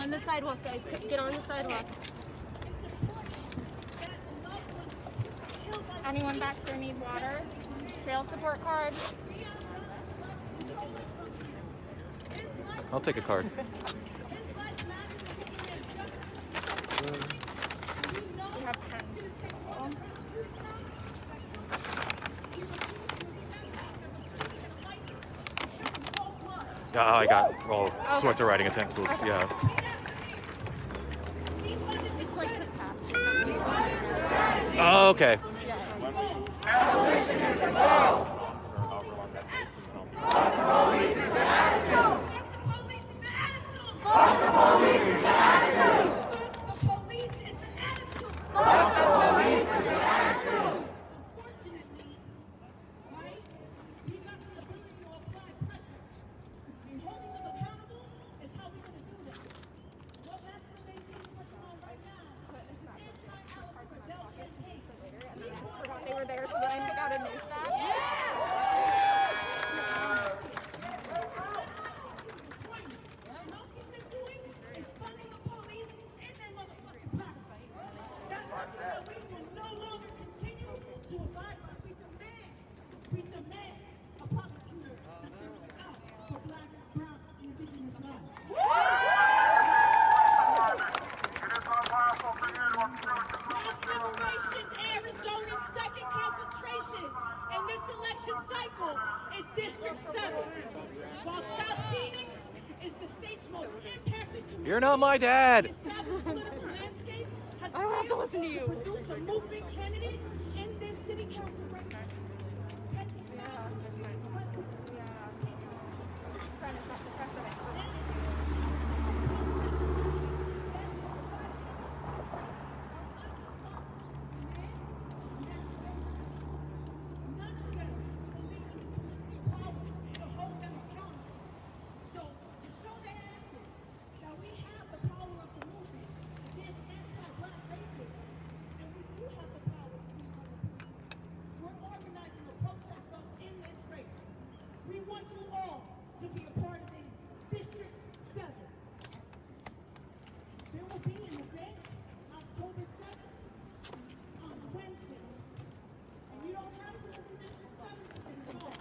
On the sidewalk, guys. Get on the sidewalk. Anyone back there need water? Trail support card? I'll take a card. We have pens. I got all sorts of writing utensils, yeah. It's like to pass. Oh, okay. Abolition is the goal. Fuck the police is the attitude. Fuck the police is the attitude. Fuck the police is the attitude. Fuck the police is the attitude. Unfortunately, right? We got the ability to apply pressure. And holding them accountable is how we're going to do that. What Master Mason is working on right now is an anti-Alex Brazil campaign. Forgot they were there, so then I took out a new stack. Is District 7, while South Phoenix is the state's most impacted community. You're not my dad. The established political landscape has I don't have to listen to you. produce a movement candidate in this city council race. We want you all to be a part of District 7. There will be an event October 7th on Wednesday. And you don't have to live in District 7 to get involved.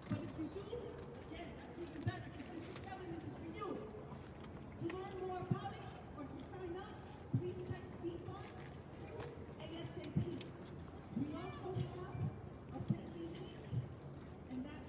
But if you do, again, that's even better because District 7 is for you. To learn more about it or to sign up, please text DFUN to ASAP. We also have a Pepsi tank, and that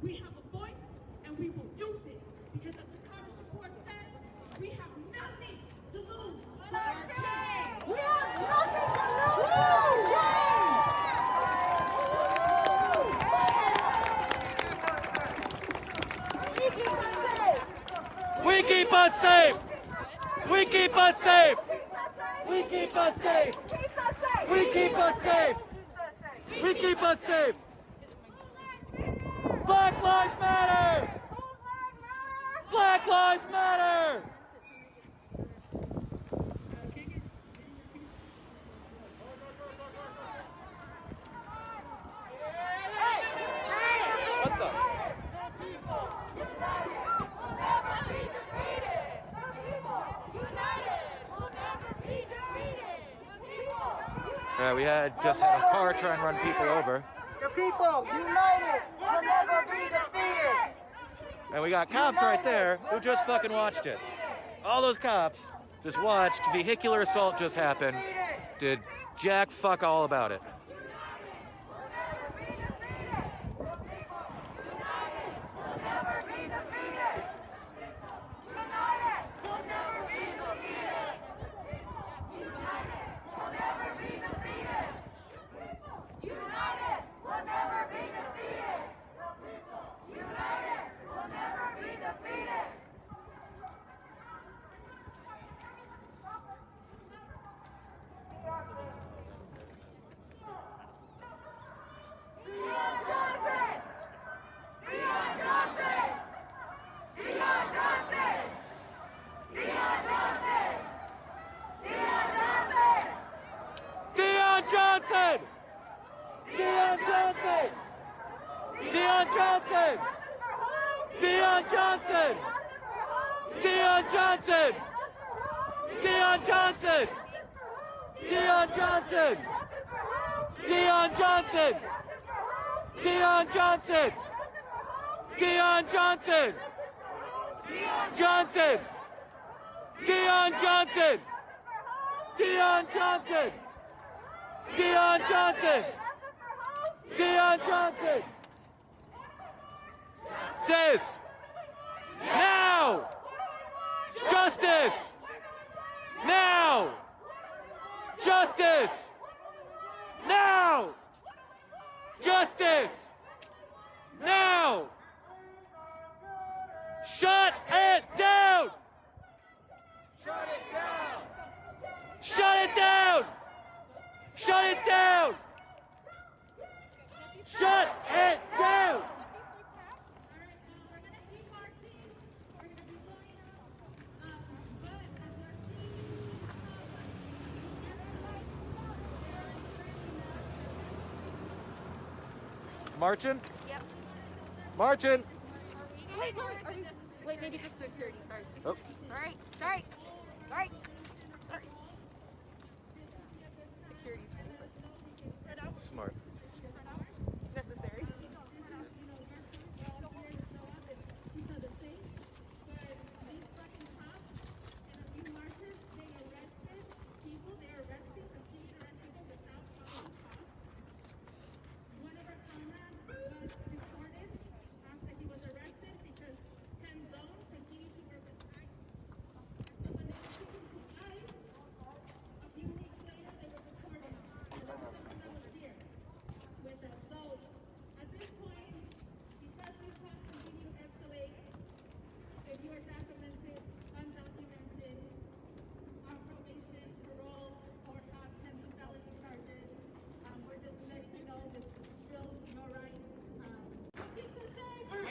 we have a voice, and we will use it. Because as Sakara's report says, we have nothing to lose but our change. We have nothing to lose but our change. We keep us safe. We keep us safe. We keep us safe. We keep us safe. We keep us safe. Black Lives Matter! Black Lives Matter! What's up? We just had a car try and run people over. The people, united, will never be defeated. And we got cops right there who just fucking watched it. All those cops just watched vehicular assault just happen. Did jack fuck all about it. Johnson! Dion Johnson! Dion Johnson! Dion Johnson! Dion Johnson! Dion Johnson! Dion Johnson! Dion Johnson! Dion Johnson! Johnson! Dion Johnson! Dion Johnson! Dion Johnson! Dion Johnson! Justice! Now! Justice! Now! Justice! Now! Justice! Now! Shut it down! Shut it down! Shut it down! Shut it down! Shut it down! Marching? Yep. Marching! Wait, maybe just security. Sorry. Oh. Sorry. Security's Smart. necessary.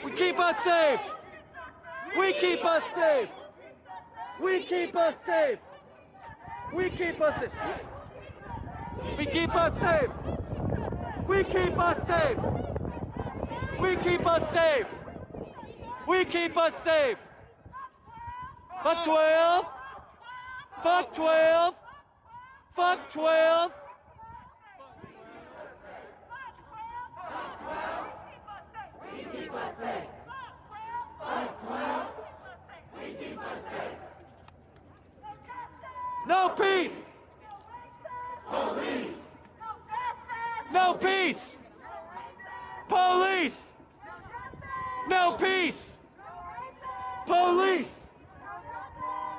We keep us safe! We keep us safe! We keep us safe! We keep us safe! We keep us safe! We keep us safe! We keep us safe! We keep us safe! Fuck 12! Fuck 12! Fuck 12! No peace! Police! No peace! Police! No peace! Police!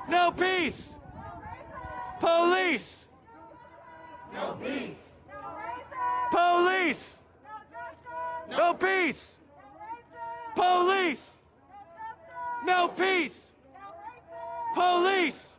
No peace! Police! No peace! Police! No peace! Police! No peace! Police!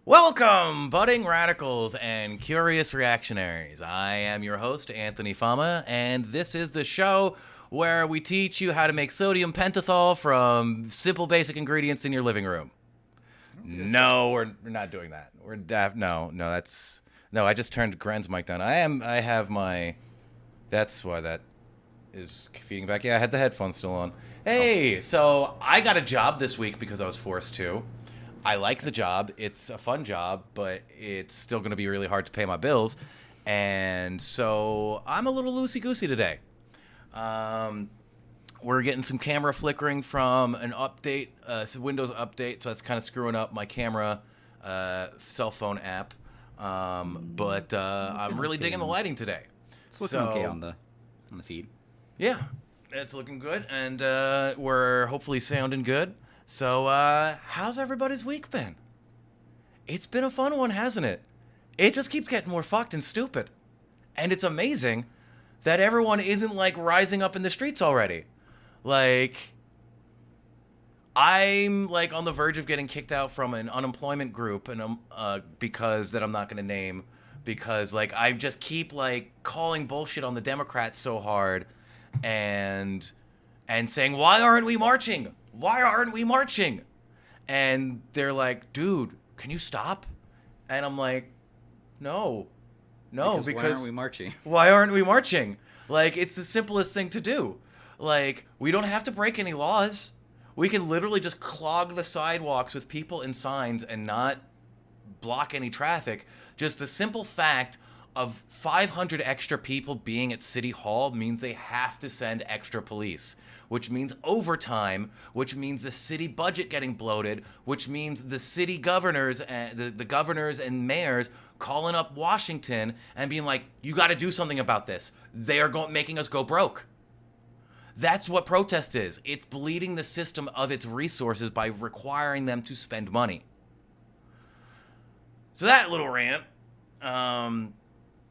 Welcome, budding radicals and curious reactionaries. I am your host, Anthony Fama, and this is the show where we teach you how to make sodium pentothal from simple basic ingredients in your living room. No, we're not doing that. We're no, I just turned Gren's mic down. That's why that is feeding back. Yeah, I had the headphones still on. Hey, so I got a job this week because I was forced to. I like the job. It's a fun job, but it's still going to be really hard to pay my bills. And so I'm a little loosey-goosey today. We're getting some camera flickering from an update, some Windows update, so that's kind of screwing up my camera cell phone app. But I'm really digging the lighting today. It's looking okay on the feed. Yeah, it's looking good, and we're hopefully sounding good. So how's everybody's week been? It's been a fun one, hasn't it? It just keeps getting more fucked and stupid. And it's amazing that everyone isn't, like, rising up in the streets already. Like, I'm, like, on the verge of getting kicked out from an unemployment group, and because that I'm not going to name, because, like, I just keep, like, calling bullshit on the Democrats so hard and saying, why aren't we marching? Why aren't we marching? And they're like, dude, can you stop? And I'm like, no, because why aren't we marching? Why aren't we marching? Like, it's the simplest thing to do. Like, we don't have to break any laws. We can literally just clog the sidewalks with people and signs and not block any traffic. Just the simple fact of 500 extra people being at City Hall means they have to send extra police, which means overtime, which means the city budget getting bloated, which means the city governors and the governors and mayors calling up Washington and being like, you got to do something about this. They are making us go broke. That's what protest is. It's bleeding the system of its resources by requiring them to spend money. So that little rant.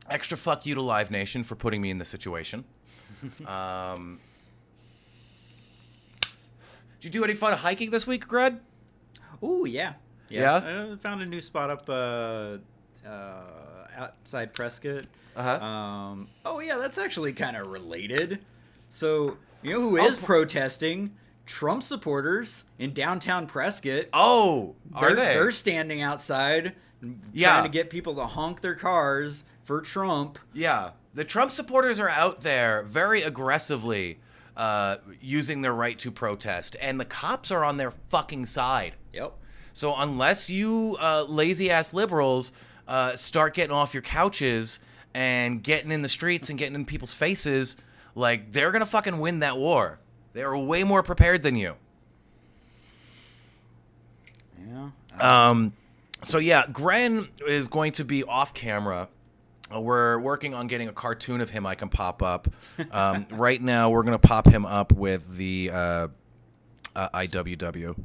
Extra fuck you to Live Nation for putting me in this situation. Did you do any fun hiking this week, Greg? Ooh, yeah. Yeah? I found a new spot up outside Prescott. Oh, yeah, that's actually kind of related. So, you know who is protesting? Trump supporters in downtown Prescott. Oh, are they? They're standing outside trying to get people to honk their cars for Trump. Yeah. The Trump supporters are out there very aggressively using their right to protest, and the cops are on their fucking side. Yep. So unless you lazy-ass liberals start getting off your couches and getting in the streets and getting in people's faces, like, they're going to fucking win that war. They're way more prepared than you. Yeah. So, yeah, Gren is going to be off camera. We're working on getting a cartoon of him I can pop up. Right now, we're going to pop him up with the IWW.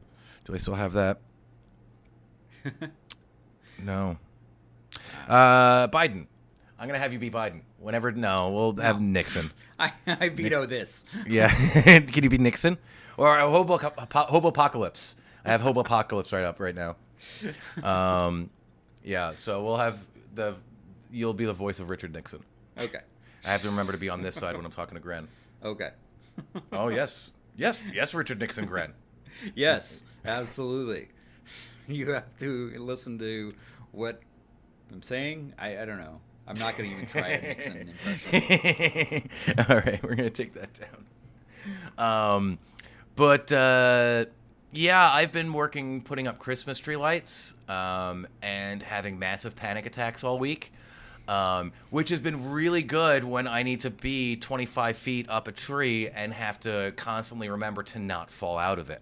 Do I still have that? No. Biden. I'm going to have you be Biden. Whenever, no, we'll have Nixon. I veto this. Yeah. Can you be Nixon? Or a Hobo-Apocalypse. I have Hobo-Apocalypse right now. Yeah, so we'll have you'll be the voice of Richard Nixon. Okay. I have to remember to be on this side when I'm talking to Gren. Okay. Oh, yes, Richard Nixon, Gren. Yes, absolutely. You have to listen to what I'm saying. I don't know. I'm not going to even try a Nixon impression. All right, we're going to take that down. Yeah, I've been putting up Christmas tree lights and having massive panic attacks all week, which has been really good when I need to be 25 feet up a tree and have to constantly remember to not fall out of it.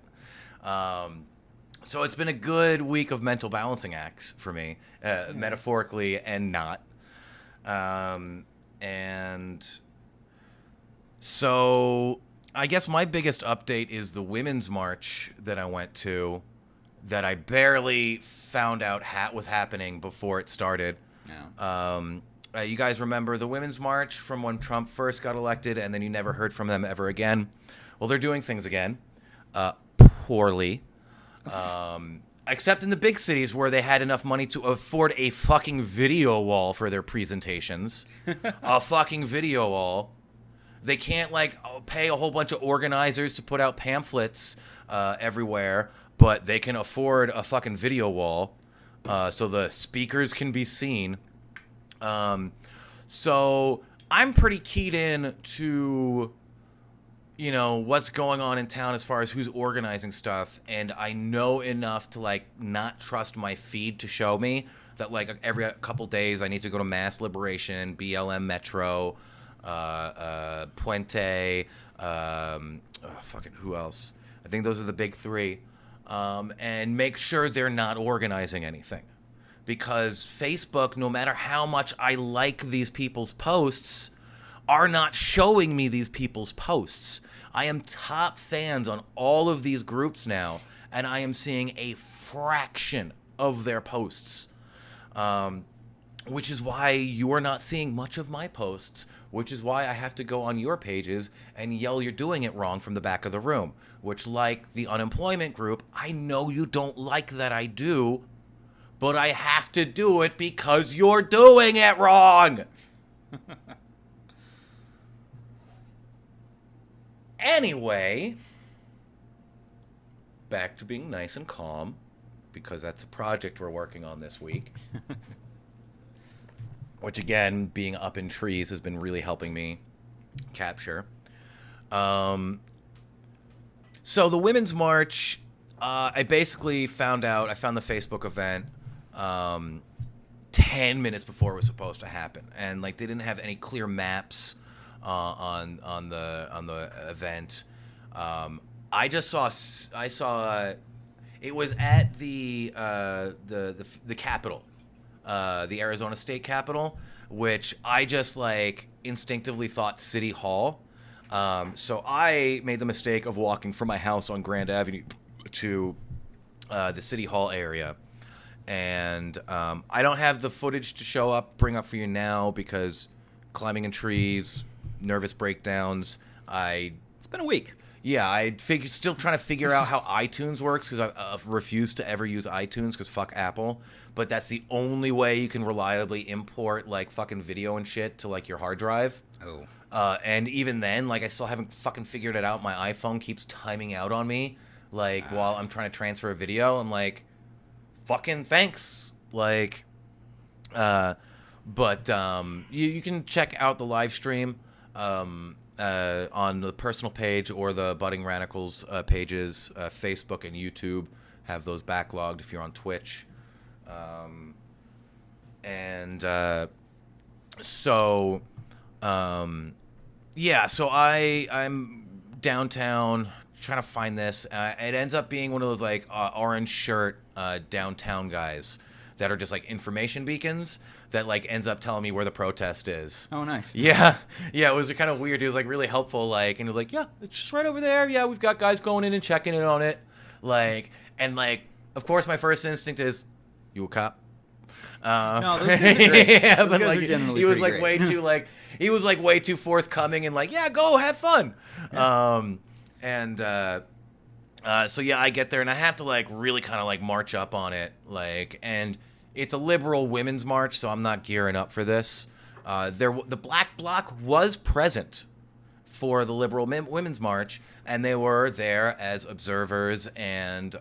So it's been a good week of mental balancing acts for me, metaphorically and not. And so I guess my biggest update is the Women's March that I went to that I barely found out was happening before it started. Yeah. You guys remember the Women's March from when Trump first got elected and then you never heard from them ever again? Well, they're doing things again, poorly. Except in the big cities where they had enough money to afford a fucking video wall for their presentations. A fucking video wall. They can't, like, pay a whole bunch of organizers to put out pamphlets everywhere, but they can afford a fucking video wall so the speakers can be seen. So I'm pretty keyed in to, you know, what's going on in town as far as who's organizing stuff, and I know enough to, like, not trust my feed to show me that, like, every couple days I need to go to Mass Liberation, BLM Metro, Puente, who else? I think those are the big three. And make sure they're not organizing anything. Because Facebook, no matter how much I like these people's posts, are not showing me these people's posts. I am top fans on all of these groups now, and I am seeing a fraction of their posts. Which is why you're not seeing much of my posts, which is why I have to go on your pages and yell you're doing it wrong from the back of the room, which, like the unemployment group, I know you don't like that I do, but I have to do it because you're doing it wrong. Anyway, back to being nice and calm, because that's a project we're working on this week. Which, again, being up in trees has been really helping me capture. So the Women's March, I basically found the Facebook event 10 minutes before it was supposed to happen. And, like, they didn't have any clear maps on the event. I saw it was at the Capitol. The Arizona State Capitol, which I just like instinctively thought City Hall. So I made the mistake of walking from my house on Grand Avenue to the City Hall area. And I don't have the footage to bring up for you now because climbing in trees, nervous breakdowns. It's been a week. Yeah, still trying to figure out how iTunes works because I've refused to ever use iTunes because fuck Apple. But that's the only way you can reliably import like fucking video and shit to like your hard drive. Oh. And even then, like I still haven't fucking figured it out. My iPhone keeps timing out on me, like while I'm trying to transfer a video. I'm like, fucking thanks. Like, but you can check out the live stream. On the personal page or the Budding Radicals pages, Facebook and YouTube have those backlogged if you're on Twitch. So I'm downtown trying to find this. It ends up being one of those like orange shirt downtown guys that are just like information beacons that like ends up telling me where the protest is. Oh, nice. Yeah, it was kind of weird. It was like really helpful. Like, and he was like, yeah, it's just right over there. Yeah, we've got guys going in and checking in on it. Like, and like, of course, my first instinct is, you a cop? No, those guys are great. Yeah, those but guys like, are generally he was pretty like great. he was like way too forthcoming and like, yeah, go have fun. Yeah. So yeah, I get there and I have to like really kind of like march up on it, like, and it's a liberal women's march, so I'm not gearing up for this. The Black Bloc was present for the liberal women's march, and they were there as observers and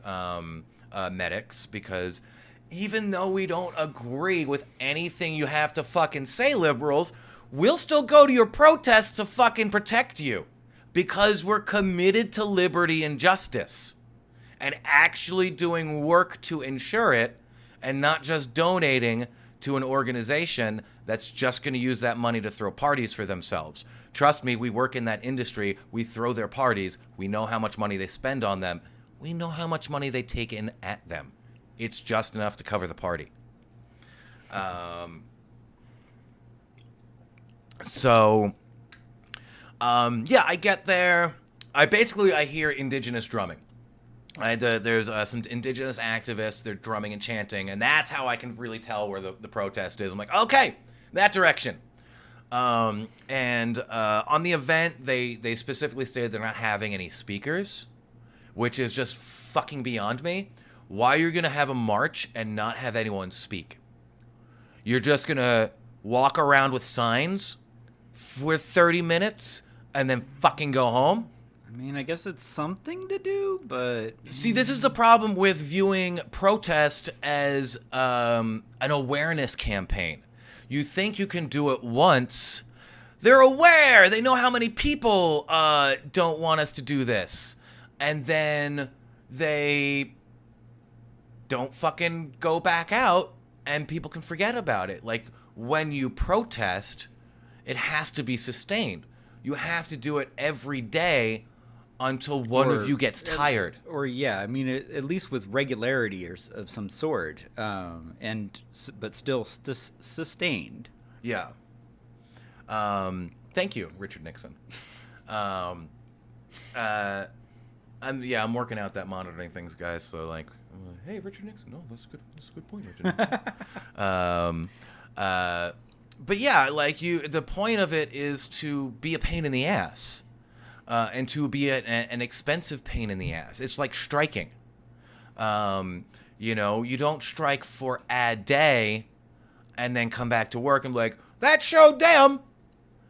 medics, because even though we don't agree with anything you have to fucking say, liberals, we'll still go to your protests to fucking protect you, because we're committed to liberty and justice and actually doing work to ensure it, and not just donating to an organization that's just going to use that money to throw parties for themselves. Trust me, we work in that industry. We throw their parties. We know how much money they spend on them. We know how much money they take in at them. It's just enough to cover the party. Yeah, I get there. I hear indigenous drumming. There's some indigenous activists. They're drumming and chanting, and that's how I can really tell where the protest is. I'm like, okay, that direction. On the event, they specifically stated they're not having any speakers, which is just fucking beyond me. Why you're gonna have a march and not have anyone speak? You're just gonna walk around with signs for 30 minutes and then fucking go home? I mean, I guess it's something to do, but... See, this is the problem with viewing protest as an awareness campaign. You think you can do it once. They're aware. They know how many people don't want us to do this. And then they don't fucking go back out and people can forget about it. Like, when you protest, It has to be sustained. You have to do it every day until one of you gets tired. I mean, at least with regularity of some sort, but still sustained. Yeah. Thank you, Richard Nixon. I'm working out that monitoring things, guys. So like, hey, Richard Nixon. No, that's good. That's a good point, Richard Nixon. But yeah, like the point of it is to be a pain in the ass, and to be an expensive pain in the ass. It's like striking. You don't strike for a day, and then come back to work and be like, that showed them.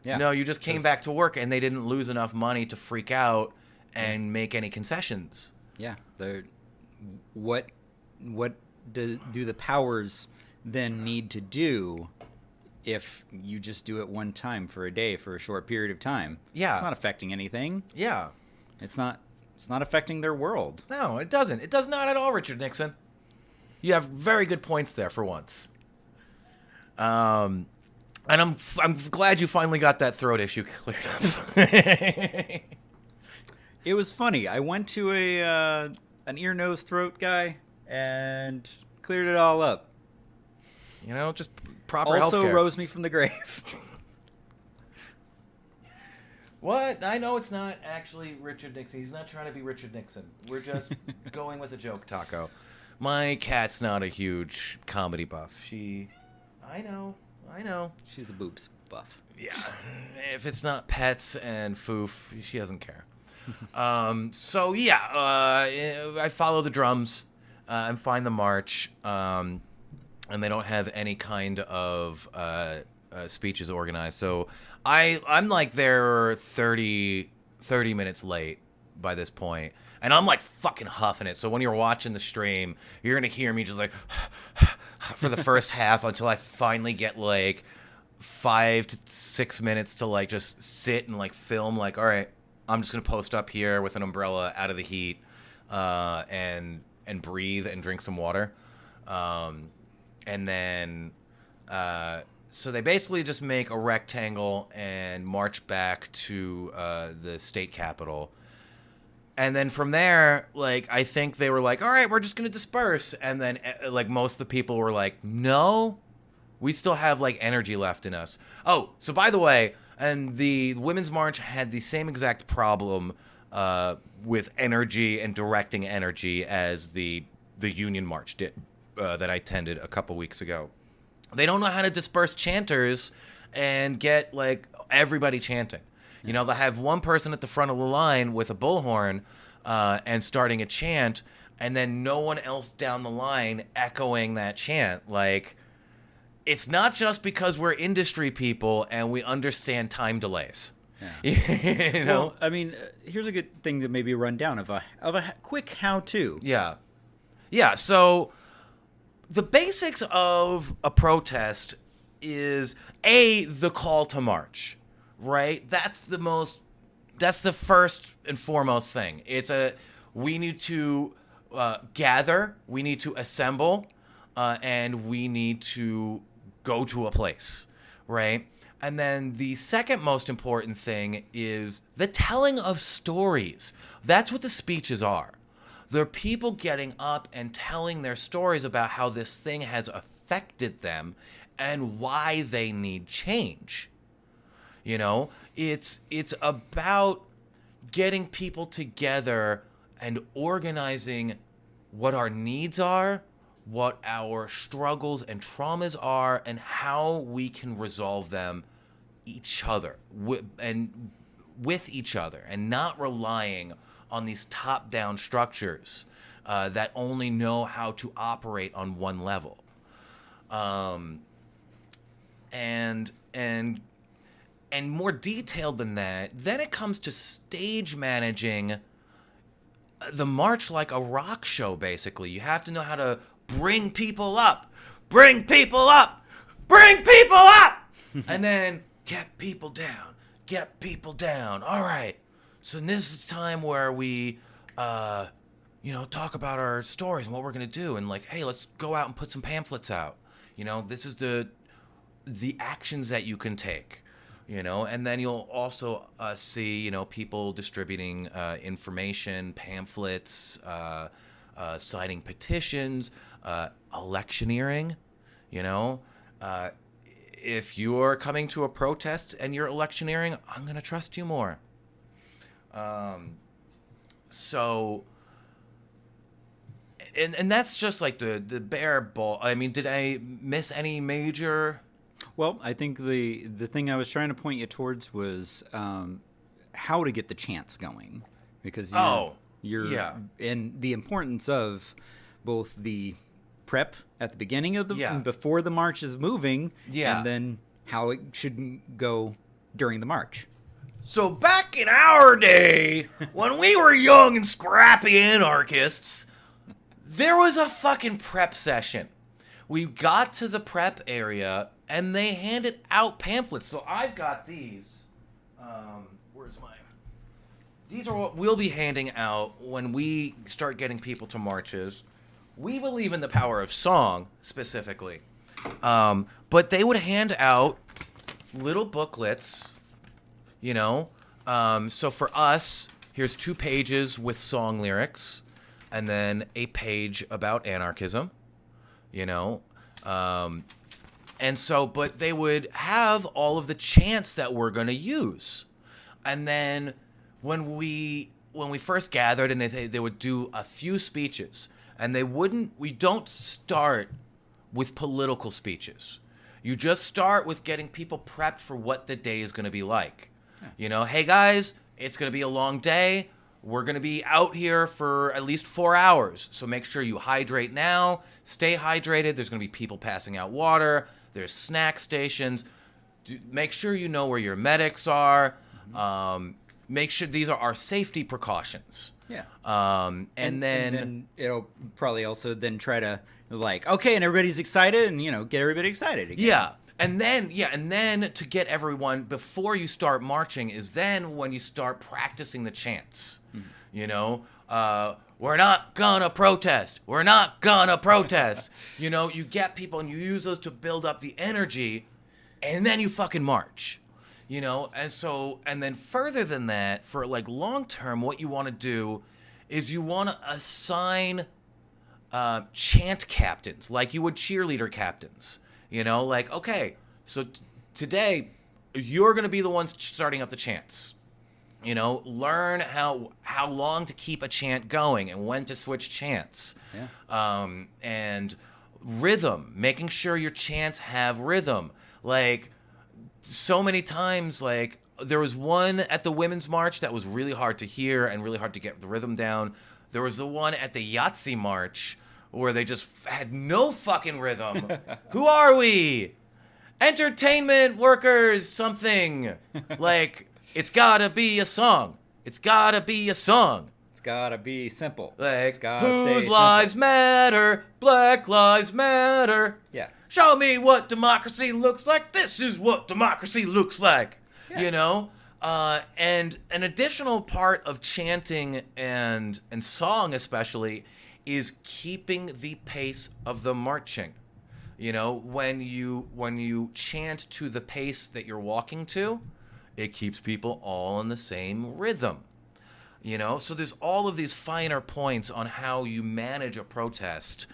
Yeah. No, you just came back to work and they didn't lose enough money to freak out and make any concessions. Yeah. What do the powers then need to do if you just do it one time for a day for a short period of time? Yeah. It's not affecting anything. Yeah. It's not affecting their world. No, it doesn't. It does not at all, Richard Nixon. You have very good points there for once. And I'm glad you finally got that throat issue cleared up. It was funny. I went to an ear, nose, throat guy and cleared it all up. Just proper healthcare. Also rose me from the grave. What? I know it's not actually Richard Nixon. He's not trying to be Richard Nixon. We're just going with a joke, Taco. My cat's not a huge comedy buff. I know. She's a boobs buff. Yeah. If it's not pets and foof, she doesn't care. So yeah, I follow the drums and find the march, and they don't have any kind of speeches organized. So I'm like there 30 minutes late by this point, and I'm like fucking huffing it. So when you're watching the stream, you're gonna hear me just like for the first half until I finally get like 5 to 6 minutes to like just sit and like film. Like, all right, I'm just gonna post up here with an umbrella out of the heat, and breathe and drink some water, and then so they basically just make a rectangle and march back to the state capitol. And then from there, like, I think they were like, all right, we're just going to disperse. And then, like, most of the people were like, no, we still have, like, energy left in us. Oh, so by the way, and the Women's March had the same exact problem with energy and directing energy as the Union March did that I attended a couple weeks ago. They don't know how to disperse chanters and get, like, everybody chanting. They'll have one person at the front of the line with a bullhorn and starting a chant, and then no one else down the line echoing that chant. Like, it's not just because we're industry people and we understand time delays. Yeah. Well, I mean, here's a good thing to maybe run down of a quick how-to. Yeah. Yeah, so the basics of a protest is, the call to march. Right? That's the first and foremost thing. We need to gather, we need to assemble, and we need to go to a place, right? And then the second most important thing is the telling of stories. That's what the speeches are. They're people getting up and telling their stories about how this thing has affected them and why they need change. It's about getting people together and organizing what our needs are, what our struggles and traumas are, and how we can resolve them with each other, and not relying on these top-down structures that only know how to operate on one level. And more detailed than that, then it comes to stage managing the march like a rock show, basically. You have to know how to bring people up, and then get people down. All right, so this is time where we, talk about our stories and what we're going to do. And like, hey, let's go out and put some pamphlets out. This is the actions that you can take. you know, and then you'll also see, you know, people distributing information, pamphlets, signing petitions, electioneering, you know. If you're coming to a protest and you're electioneering, I'm going to trust you more. So, and that's just like the bare ball. I mean, did I miss any major? Well, I think the thing I was trying to point you towards was how to get the chants going, because you're yeah. and the importance of both the prep at the beginning of the before the march is moving, and then how it should go during the march. So back in our day, when we were young and scrappy anarchists, there was a fucking prep session. We got to the prep area and they handed out pamphlets. So I've got these. Where's my? These are what we'll be handing out when we start getting people to marches. We believe in the power of song, specifically. But they would hand out little booklets, you know. So for us, here's 2 pages with song lyrics, and then a page about anarchism, you know. And so, but they would have all of the chants that we're going to use. And then when we first gathered, and they would do a few speeches, and we don't start with political speeches. You just start with getting people prepped for what the day is going to be like. Yeah. You know, hey guys, it's going to be a long day. We're going to be out here for at least 4 hours. So make sure you hydrate now, stay hydrated. There's going to be people passing out water. There's snack stations. Make sure you know where your medics are. Make sure these are our safety precautions. Yeah. And then it'll probably also then try to like, okay, and everybody's excited, and, you know, get everybody excited again. Yeah. And then to get everyone before you start marching is then when you start practicing the chants. You know, we're not gonna protest. We're not gonna protest. You know, you get people and you use those to build up the energy, and then you fucking march. You know, and then further than that, for like long term, what you want to do is you want to assign chant captains, like you would cheerleader captains. You know, like, okay, so today you're going to be the ones starting up the chants. You know, learn how long to keep a chant going and when to switch chants. Yeah. And rhythm, making sure your chants have rhythm. Like, so many times, like, there was one at the Women's March that was really hard to hear and really hard to get the rhythm down. There was the one at the Yahtzee March where they just had no fucking rhythm. Who are we? Entertainment workers, something. Like, it's gotta be a song. It's gotta be a song. It's gotta be simple. Like, whose lives matter? Black lives matter. Yeah. Show me what democracy looks like. This is what democracy looks like. Yeah. You know? And an additional part of chanting and song especially is keeping the pace of the marching. You know, when you chant to the pace that you're walking to, it keeps people all in the same rhythm. You know, so there's all of these finer points on how you manage a protest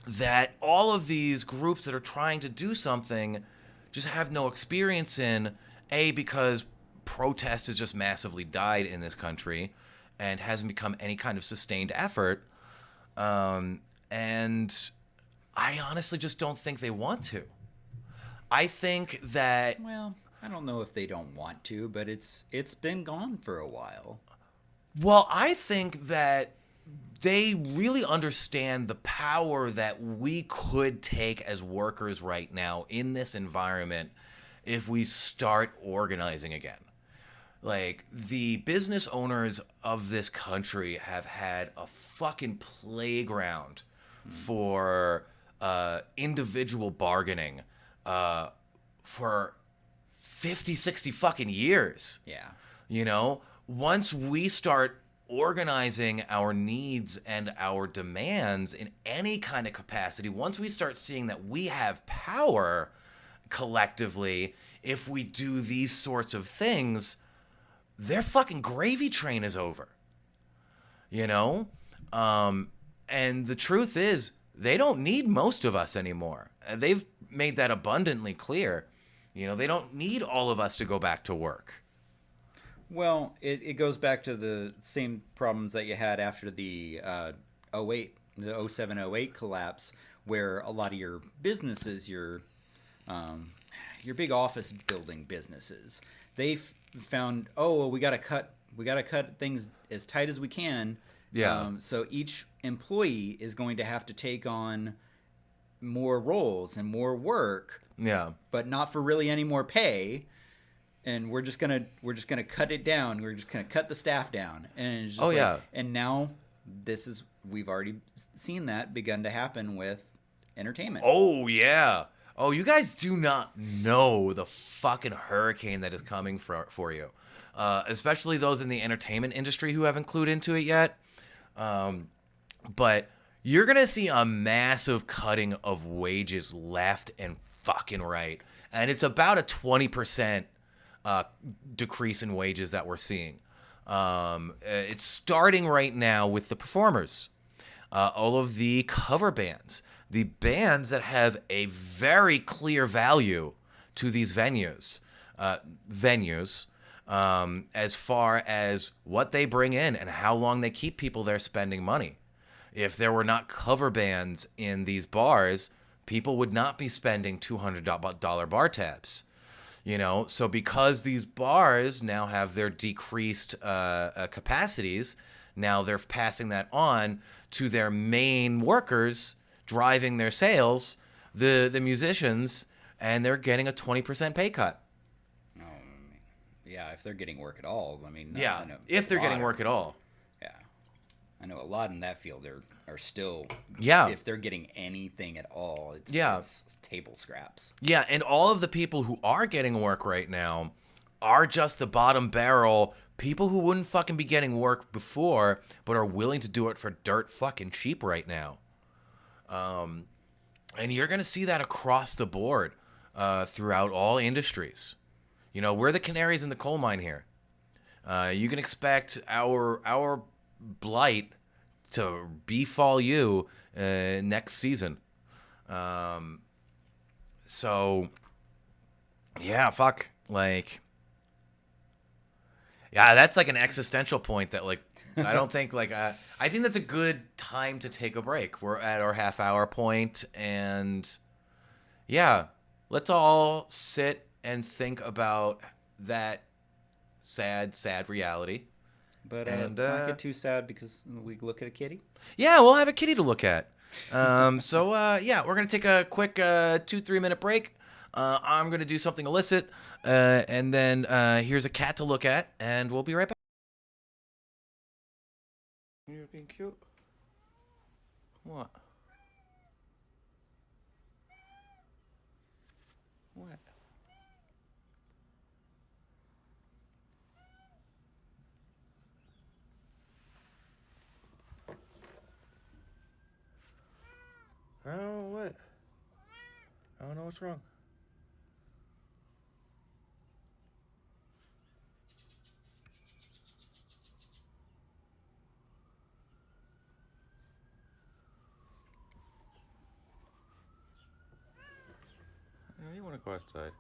that all of these groups that are trying to do something just have no experience in, because protest has just massively died in this country and hasn't become any kind of sustained effort. And I honestly just don't think they want to. I think that... Well, I don't know if they don't want to, but it's been gone for a while. Well, I think that they really understand the power that we could take as workers right now in this environment if we start organizing again. Like, the business owners of this country have had a fucking playground for individual bargaining for 50, 60 fucking years. Yeah. You know, once we start organizing our needs and our demands in any kind of capacity, once we start seeing that we have power, collectively, if we do these sorts of things, their fucking gravy train is over. You know? And the truth is, they don't need most of us anymore. They've made that abundantly clear. You know, they don't need all of us to go back to work. Well, it goes back to the same problems that you had after the 08, the 07, 08 collapse, where a lot of your businesses, your big office building businesses, they found, oh, well, we got to cut things as tight as we can. Yeah. So each employee is going to have to take on more roles and more work. Yeah. But not for really any more pay. And we're just gonna cut it down. We're just gonna cut the staff down. And it's just and now we've already seen that begun to happen with entertainment. Oh yeah. Oh, you guys do not know the fucking hurricane that is coming for you, especially those in the entertainment industry who haven't clued into it yet. But you're gonna see a massive cutting of wages left and fucking right, and it's about a 20% decrease in wages that we're seeing. It's starting right now with the performers, all of the cover bands, the bands that have a very clear value to these venues, as far as what they bring in and how long they keep people there spending money. If there were not cover bands in these bars, people would not be spending $200 bar tabs. You know, so because these bars now have their decreased capacities, now they're passing that on to their main workers, driving their sales, the musicians, and they're getting a 20% pay cut. Yeah, if they're getting work at all. I mean, if they're getting work at all. Yeah, I know a lot in that field are still. Yeah. If they're getting anything at all, it's table scraps. Yeah, and all of the people who are getting work right now are just the bottom barrel people who wouldn't fucking be getting work before, but are willing to do it for dirt fucking cheap right now. And you're gonna see that across the board, throughout all industries. You know, we're the canaries in the coal mine here. You can expect our blight to befall you next season. So yeah, fuck. Like, yeah, that's like an existential point that, like, I don't think, like, I think that's a good time to take a break. We're at our half-hour point, and yeah, let's all sit and think about that sad reality. But not get too sad because we look at a kitty. Yeah, we'll have a kitty to look at. So yeah, we're gonna take a quick 2-3 minute break. I'm gonna do something illicit, and then here's a cat to look at, and we'll be right back. You're being cute. What? What? I don't know what. I don't know what's wrong. You want to go outside?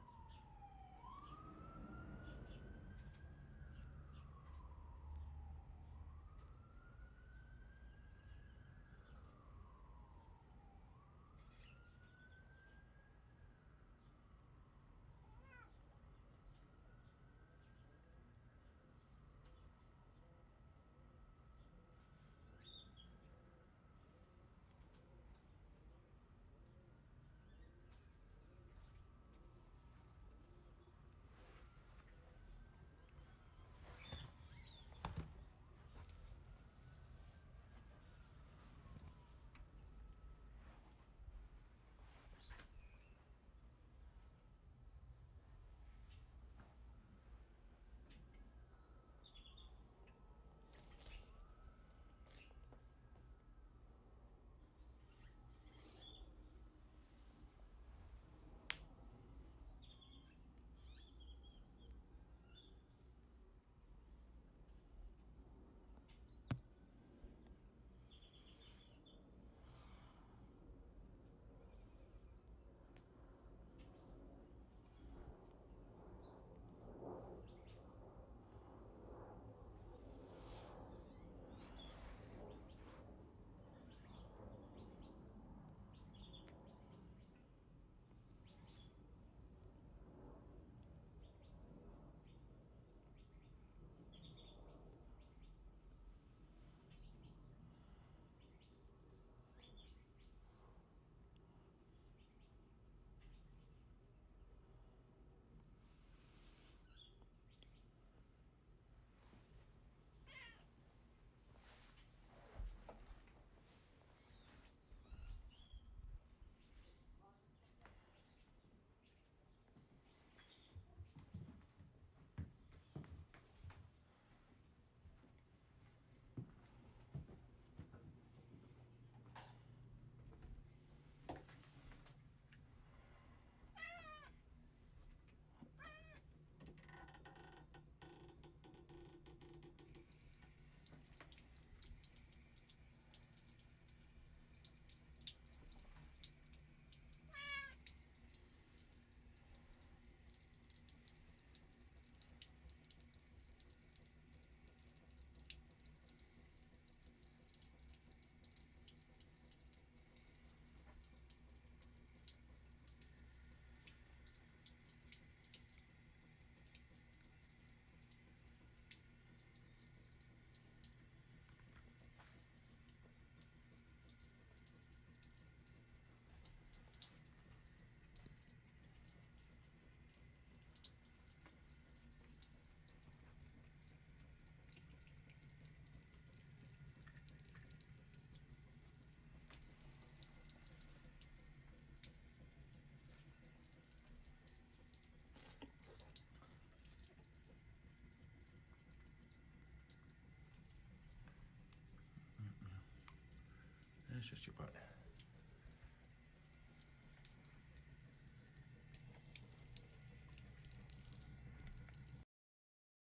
It's just your butt.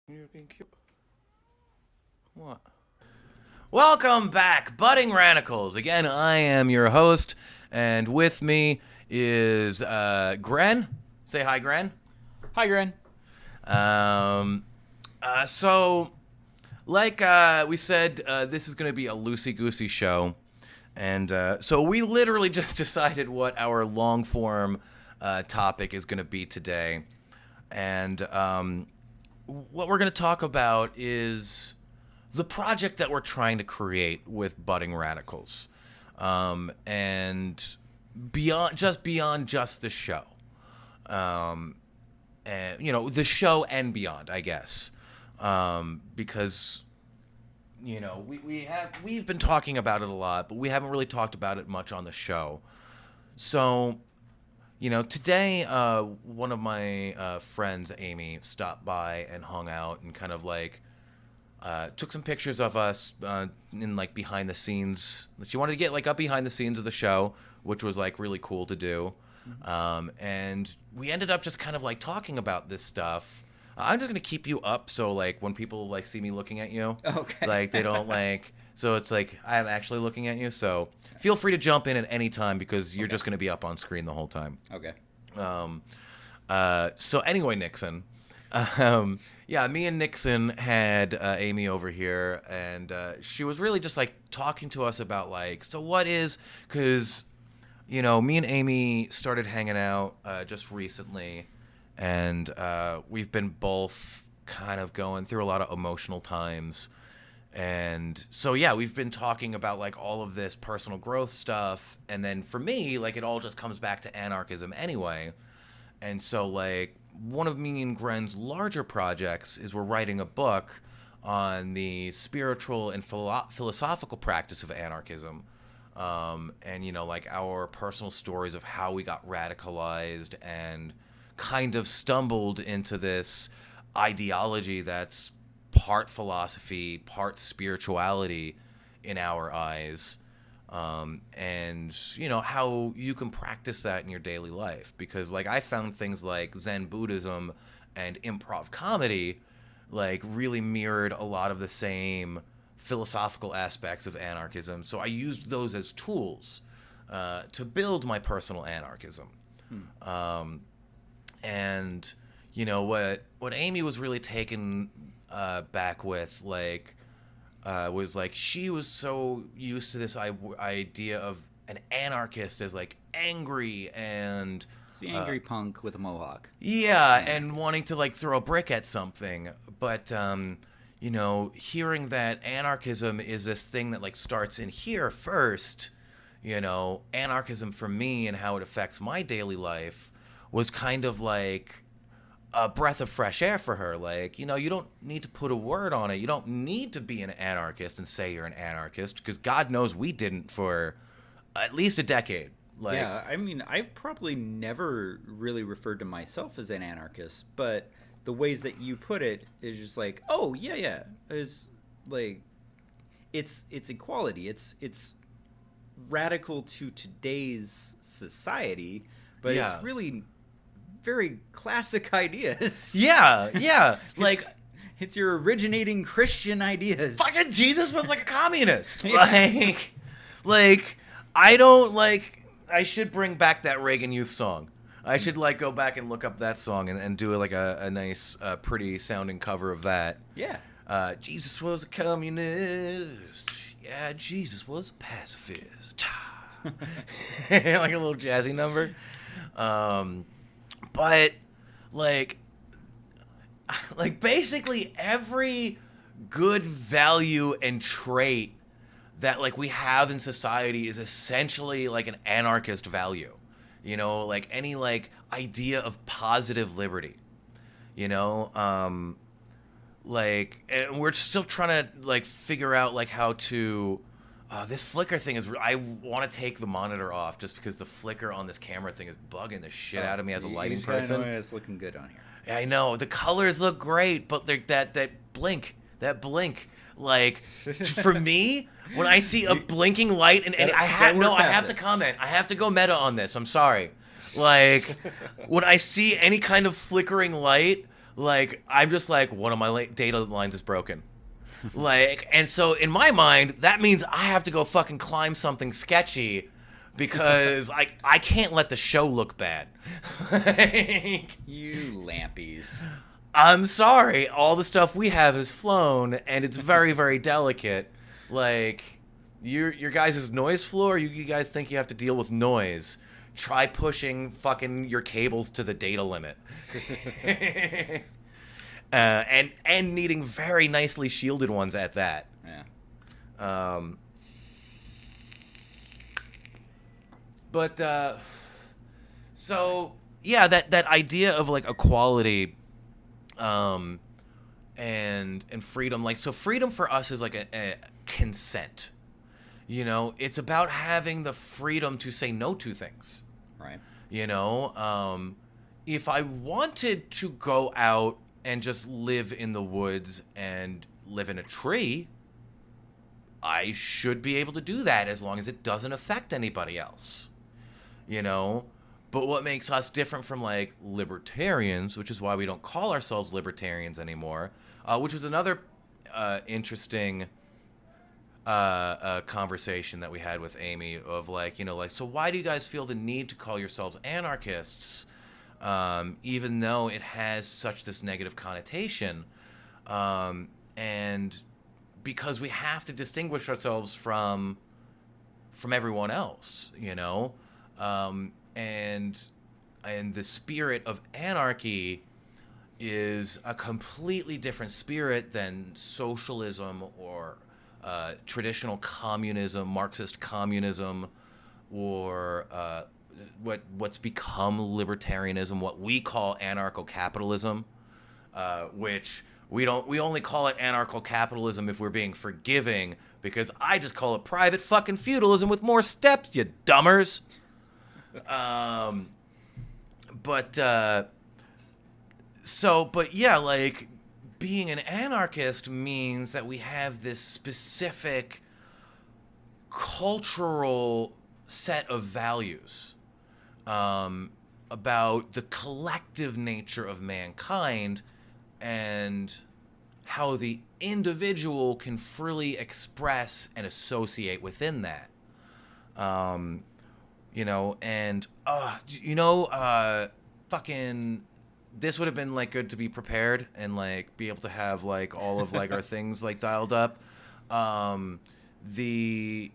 You're being cute. What? Welcome back, Budding Radicals. Again, I am your host, and with me is Gren. Say hi, Gren. Hi, Gren. So, like we said, this is going to be a loosey-goosey show, and so we literally just decided what our long-form topic is going to be today, and what we're going to talk about is the project that we're trying to create with Budding Radicals, and beyond just the show, and the show and beyond, I guess, because we've been talking about it a lot, but we haven't really talked about it much on the show. So, today one of my friends, Amy, stopped by and hung out and kind of like took some pictures of us in like behind the scenes. She wanted to get like up behind the scenes of the show, which was like really cool to do. And we ended up just kind of like talking about this stuff. I'm just gonna keep you up so like when people like see me looking at you, Okay, like they don't like. So it's like I'm actually looking at you. So feel free to jump in at any time because you're just gonna be up on screen the whole time. Okay. So anyway, Nixon. Yeah, me and Nixon had Amy over here, and she was really just like talking to us about like, so what is, because me and Amy started hanging out just recently, and we've been both kind of going through a lot of emotional times. And so, yeah, we've been talking about like all of this personal growth stuff. And then for me, like it all just comes back to anarchism anyway. And so like one of me and Gren's larger projects is we're writing a book on the spiritual and philosophical practice of anarchism. And, like our personal stories of how we got radicalized and kind of stumbled into this ideology that's part philosophy, part spirituality in our eyes, and how you can practice that in your daily life. Because like I found things like Zen Buddhism and improv comedy like really mirrored a lot of the same philosophical aspects of anarchism, so I used those as tools to build my personal anarchism. And what Amy was really taken back with, like, was like she was so used to this idea of an anarchist as like angry and It's the angry punk with a mohawk. yeah, and wanting to like throw a brick at something, but hearing that anarchism is this thing that like starts in here first, anarchism for me and how it affects my daily life was kind of like a breath of fresh air for her. Like, you don't need to put a word on it. You don't need to be an anarchist and say you're an anarchist, because God knows we didn't for at least a decade. Like, Yeah, I mean, I probably never really referred to myself as an anarchist, but the ways that you put it is just like, oh, yeah. It's like, it's equality. It's radical to today's society, but Yeah. it's really very classic ideas. Yeah. Like, It's your originating Christian ideas. fucking Jesus was like a communist. Like, I don't like. I should bring back that Reagan Youth song. I should like go back and look up that song and do like a nice, pretty sounding cover of that. Yeah. Jesus was a communist. Yeah, Jesus was a pacifist. Like a little jazzy number. But like basically every good value and trait that like we have in society is essentially like an anarchist value. Like any like idea of positive liberty. Like, and we're still trying to like figure out like how to this flicker thing is I want to take the monitor off just because the flicker on this camera thing is bugging the shit out of me as a lighting person. It's looking good on here. Yeah, I know. The colors look great, but that blink, That blink. Like, for me, when I see a blinking light, and I have to comment. I have to go meta on this. I'm sorry. Like, when I see any kind of flickering light, like, I'm just like, one of my data lines is broken. Like, and so in my mind, that means I have to go fucking climb something sketchy because I can't let the show look bad. Like, You lampies. I'm sorry, all the stuff we have is flown, and it's very, very delicate. Like, your guys' noise floor, you guys think you have to deal with noise. Try pushing fucking your cables to the data limit. And needing very nicely shielded ones at that. Yeah. But so yeah, that idea of like equality, and freedom, like, so freedom for us is like a consent. You know, it's about having the freedom to say no to things. Right. You know, if I wanted to go out and just live in the woods and live in a tree, I should be able to do that as long as it doesn't affect anybody else. You know? But what makes us different from, like, libertarians, which is why we don't call ourselves libertarians anymore, which was another interesting conversation that we had with Amy of, like, you know, like, so why do you guys feel the need to call yourselves anarchists, even though it has such this negative connotation? And because we have to distinguish ourselves from everyone else, you know? And the spirit of anarchy is a completely different spirit than socialism or traditional communism, Marxist communism, or what's become libertarianism, what we call anarcho-capitalism, which we only call it anarcho-capitalism if we're being forgiving, because I just call it private fucking feudalism with more steps, you dummers. But yeah, like, being an anarchist means that we have this specific cultural set of values about the collective nature of mankind and how the individual can freely express and associate within that. You know, and fucking, this would have been, like, good to be prepared and, like, be able to have, like, all of, like, our things, like, dialed up. He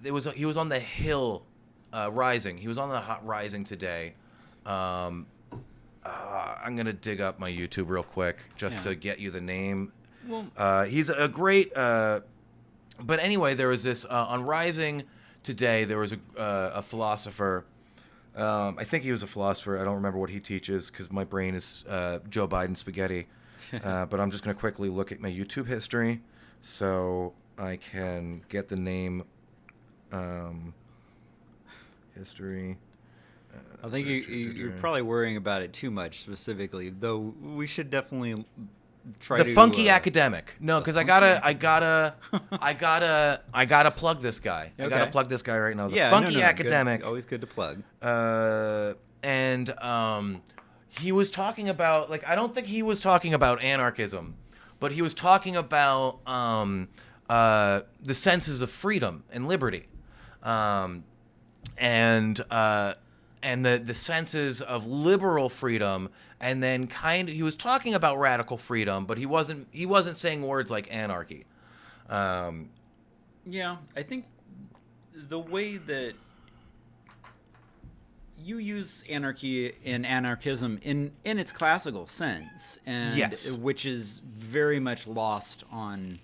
was on the Hill, Rising. He was on the Hot Rising today. I'm gonna dig up my YouTube real quick just to get you the name. Well, he's a great. But anyway, there was this on Rising today. There was a philosopher. I think he was a philosopher. I don't remember what he teaches because my brain is Joe Biden spaghetti. But I'm just going to quickly look at my YouTube history so I can get the name. History. I think you're probably worrying about it too much specifically, though. We should definitely try the funky academic. No, because I gotta plug this guy. Okay. I gotta plug this guy right now. The funky academic. Good. Always good to plug. And he was talking about, like, I don't think he was talking about anarchism, but he was talking about the senses of freedom and liberty, and the senses of liberal freedom. And then he was talking about radical freedom, but he wasn't saying words like anarchy. Yeah, I think the way that you use anarchy and anarchism in its classical sense, and yes, which is very much lost on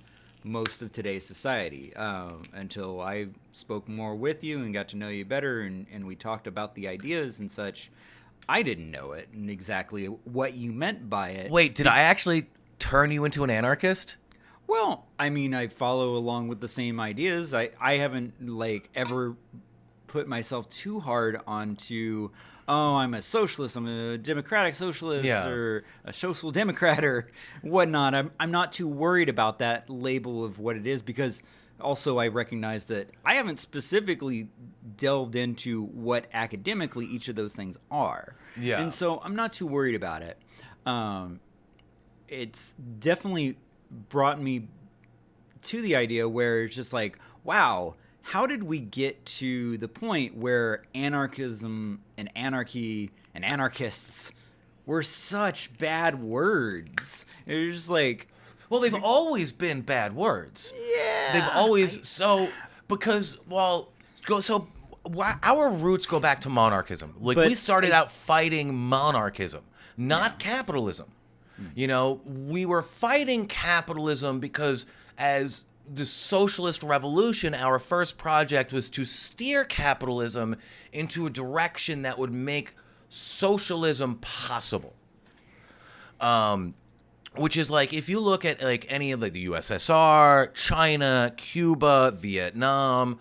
most of today's society, until I spoke more with you and got to know you better, and we talked about the ideas and such. I didn't know it and exactly what you meant by it. Wait, did I actually turn you into an anarchist? Well, I mean, I follow along with the same ideas. I haven't, like, ever put myself too hard onto, oh, I'm a socialist, I'm a democratic socialist, Yeah. or a social democrat or whatnot. I'm not too worried about that label of what it is, because also I recognize that I haven't specifically delved into what academically each of those things are. Yeah. And so I'm not too worried about it. It's definitely brought me to the idea where it's just like, wow, how did we get to the point where anarchism and anarchy and anarchists were such bad words? It's just like, Well, they've always been bad words. yeah, They've always our roots go back to monarchism. Like, But we started out fighting monarchism, not capitalism. You know, we were fighting capitalism because as the socialist revolution, our first project was to steer capitalism into a direction that would make socialism possible. Which is like, if you look at like any of like the USSR, China, Cuba, Vietnam,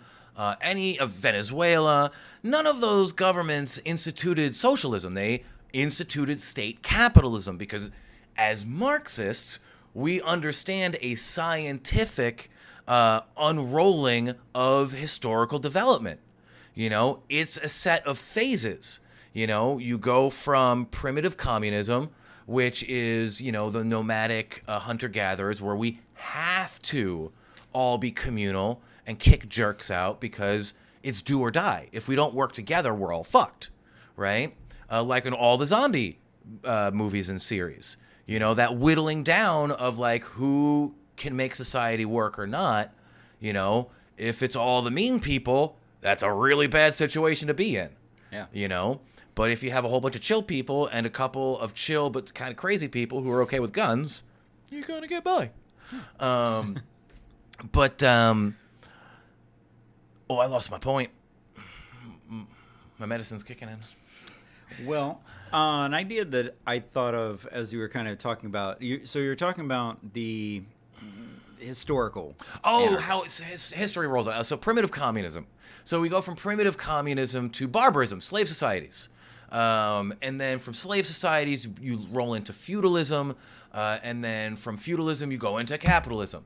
any of Venezuela, none of those governments instituted socialism. They instituted state capitalism because as Marxists, we understand a scientific unrolling of historical development. You know, it's a set of phases. You know, you go from primitive communism, which is, you know, the nomadic hunter-gatherers, where we have to all be communal and kick jerks out because it's do or die. If we don't work together, we're all fucked, right? Like in all the zombie movies and series. You know, that whittling down of like who can make society work or not. You know, if it's all the mean people, that's a really bad situation to be in. Yeah. You know, but if you have a whole bunch of chill people and a couple of chill but kind of crazy people who are okay with guns, you're gonna get by. Oh, I lost my point. My medicine's kicking in. Well, an idea that I thought of as you were kind of talking about, so you're talking about the historical. Oh, anarchists. how history rolls out. So primitive communism. So we go from primitive communism to barbarism, slave societies. And then from slave societies, you roll into feudalism. And then from feudalism, you go into capitalism.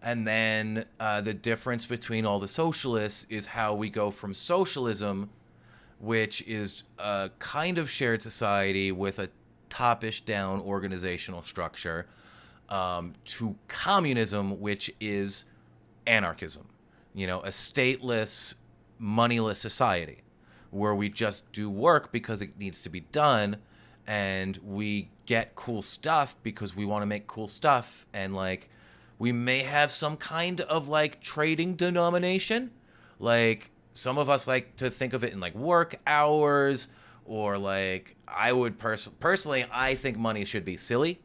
And then the difference between all the socialists is how we go from socialism, which is a kind of shared society with a top-ish down organizational structure, to communism, which is anarchism. You know, a stateless, moneyless society where we just do work because it needs to be done, and we get cool stuff because we want to make cool stuff, and like we may have some kind of like trading denomination. Like some of us like to think of it in like work hours, or like I would personally I think money should be silly.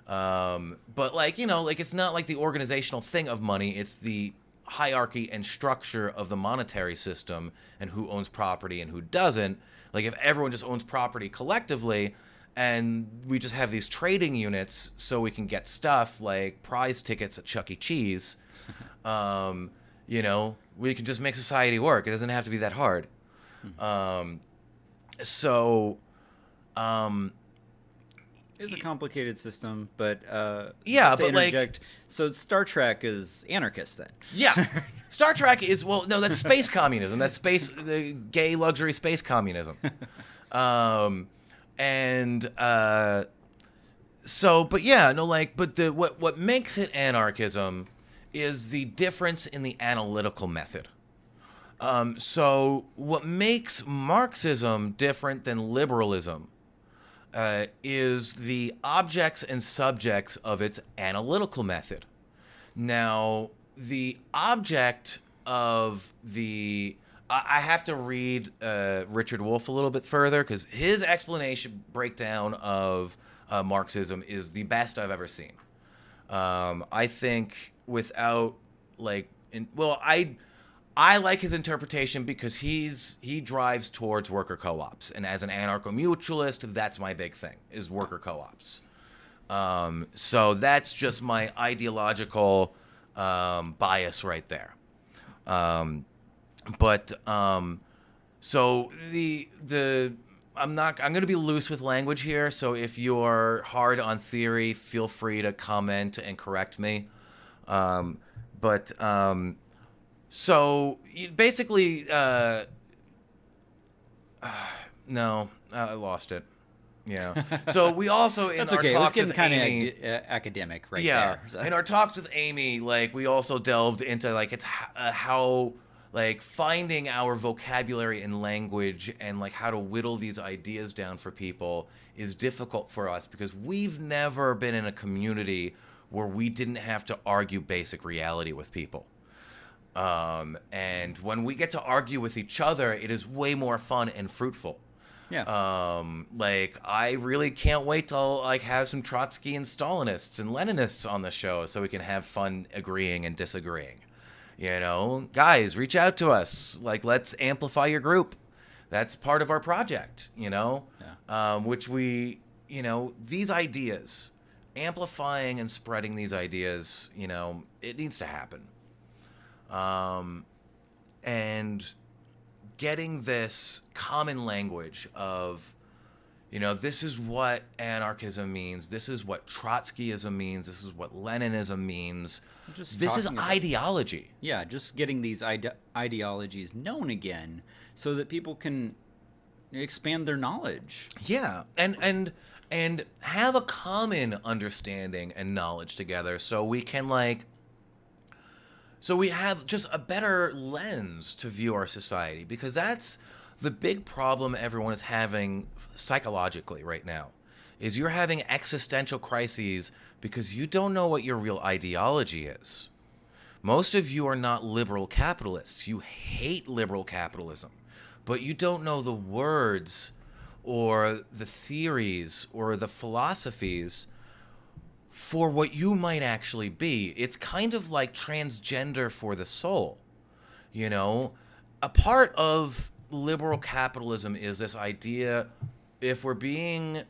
But like, you know, like it's not like the organizational thing of money, it's the hierarchy and structure of the monetary system and who owns property and who doesn't. Like if everyone just owns property collectively and we just have these trading units so we can get stuff like prize tickets at Chuck E. Cheese, you know, we can just make society work. It doesn't have to be that hard. It's a complicated system, but yeah, just to but like- interject, so Star Trek is anarchist then. Yeah. Star Trek is, well, no, that's space communism. That's the gay luxury space communism. But yeah, no, like, but what makes it anarchism is the difference in the analytical method. So what makes Marxism different than liberalism is the objects and subjects of its analytical method. Now, the object of the... I have to read Richard Wolff a little bit further because his explanation, breakdown of Marxism is the best I've ever seen. I think without, like... I like his interpretation because he drives towards worker co-ops, and as an anarcho-mutualist, that's my big thing, is worker co-ops. So that's just my ideological bias right there. But so I'm going to be loose with language here. So if you're hard on theory, feel free to comment and correct me. But so basically, no, I lost it. Yeah. So we also in That's our okay. It was talks getting with kind Amy, of academic right yeah, there. So. in our talks with Amy, like we also delved into like it's how like finding our vocabulary and language and like how to whittle these ideas down for people is difficult for us because we've never been in a community where we didn't have to argue basic reality with people. And when we get to argue with each other, it is way more fun and fruitful. Yeah. Like I really can't wait to like have some Trotsky and Stalinists and Leninists on the show so we can have fun agreeing and disagreeing. You know, guys, reach out to us. Like, let's amplify your group. That's part of our project, you know, which we, you know, these ideas, amplifying and spreading these ideas, you know, it needs to happen. And getting this common language of, you know, this is what anarchism means. This is what Trotskyism means. This is what Leninism means. Just This is talking about- ideology. Yeah, just getting these ideologies known again so that people can expand their knowledge. Yeah, and have a common understanding and knowledge together so we can like so we have just a better lens to view our society because that's the big problem everyone is having psychologically right now is you're having existential crises because you don't know what your real ideology is. Most of you are not liberal capitalists. You hate liberal capitalism, but you don't know the words or the theories or the philosophies for what you might actually be. It's kind of like transgender for the soul. You know, a part of liberal capitalism is this idea, if we're being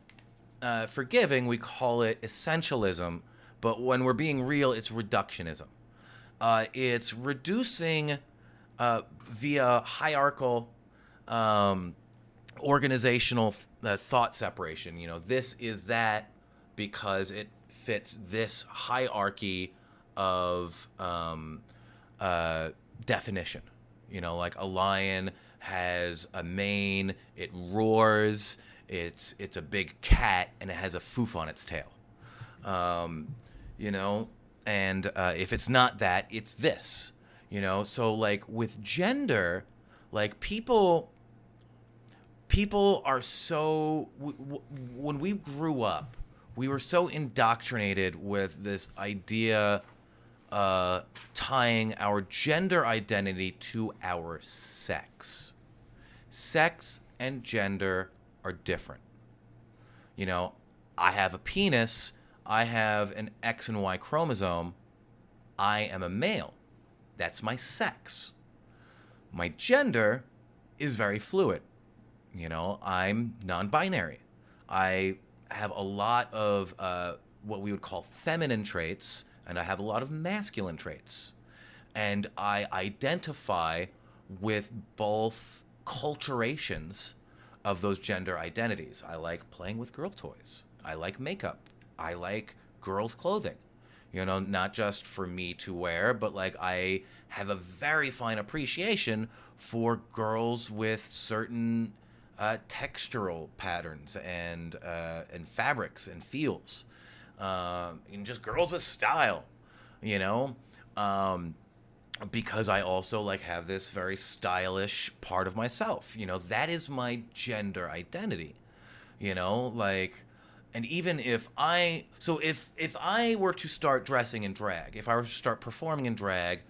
forgiving, we call it essentialism, but when we're being real, it's reductionism. It's reducing via hierarchical organizational thought separation. You know, this is that because it fits this hierarchy of definition. You know, like a lion has a mane, it roars, it's a big cat, and it has a foof on its tail. You know, and if it's not that, it's this. You know, so like with gender, like people are so when we grew up, we were so indoctrinated with this idea tying our gender identity to our sex. Sex and gender are different. You know, I have a penis, I have an X and Y chromosome, I am a male. That's my sex. My gender is very fluid. You know, I'm non-binary. I have a lot of what we would call feminine traits, and I have a lot of masculine traits. And I identify with both culturations of those gender identities. I like playing with girl toys. I like makeup. I like girls' clothing. You know, not just for me to wear, but like I have a very fine appreciation for girls with certain textural patterns and fabrics and feels, and just girls with style, you know, because I also like have this very stylish part of myself. You know, that is my gender identity. You know, like, and even if I were to start dressing in drag, if I were to start performing in drag,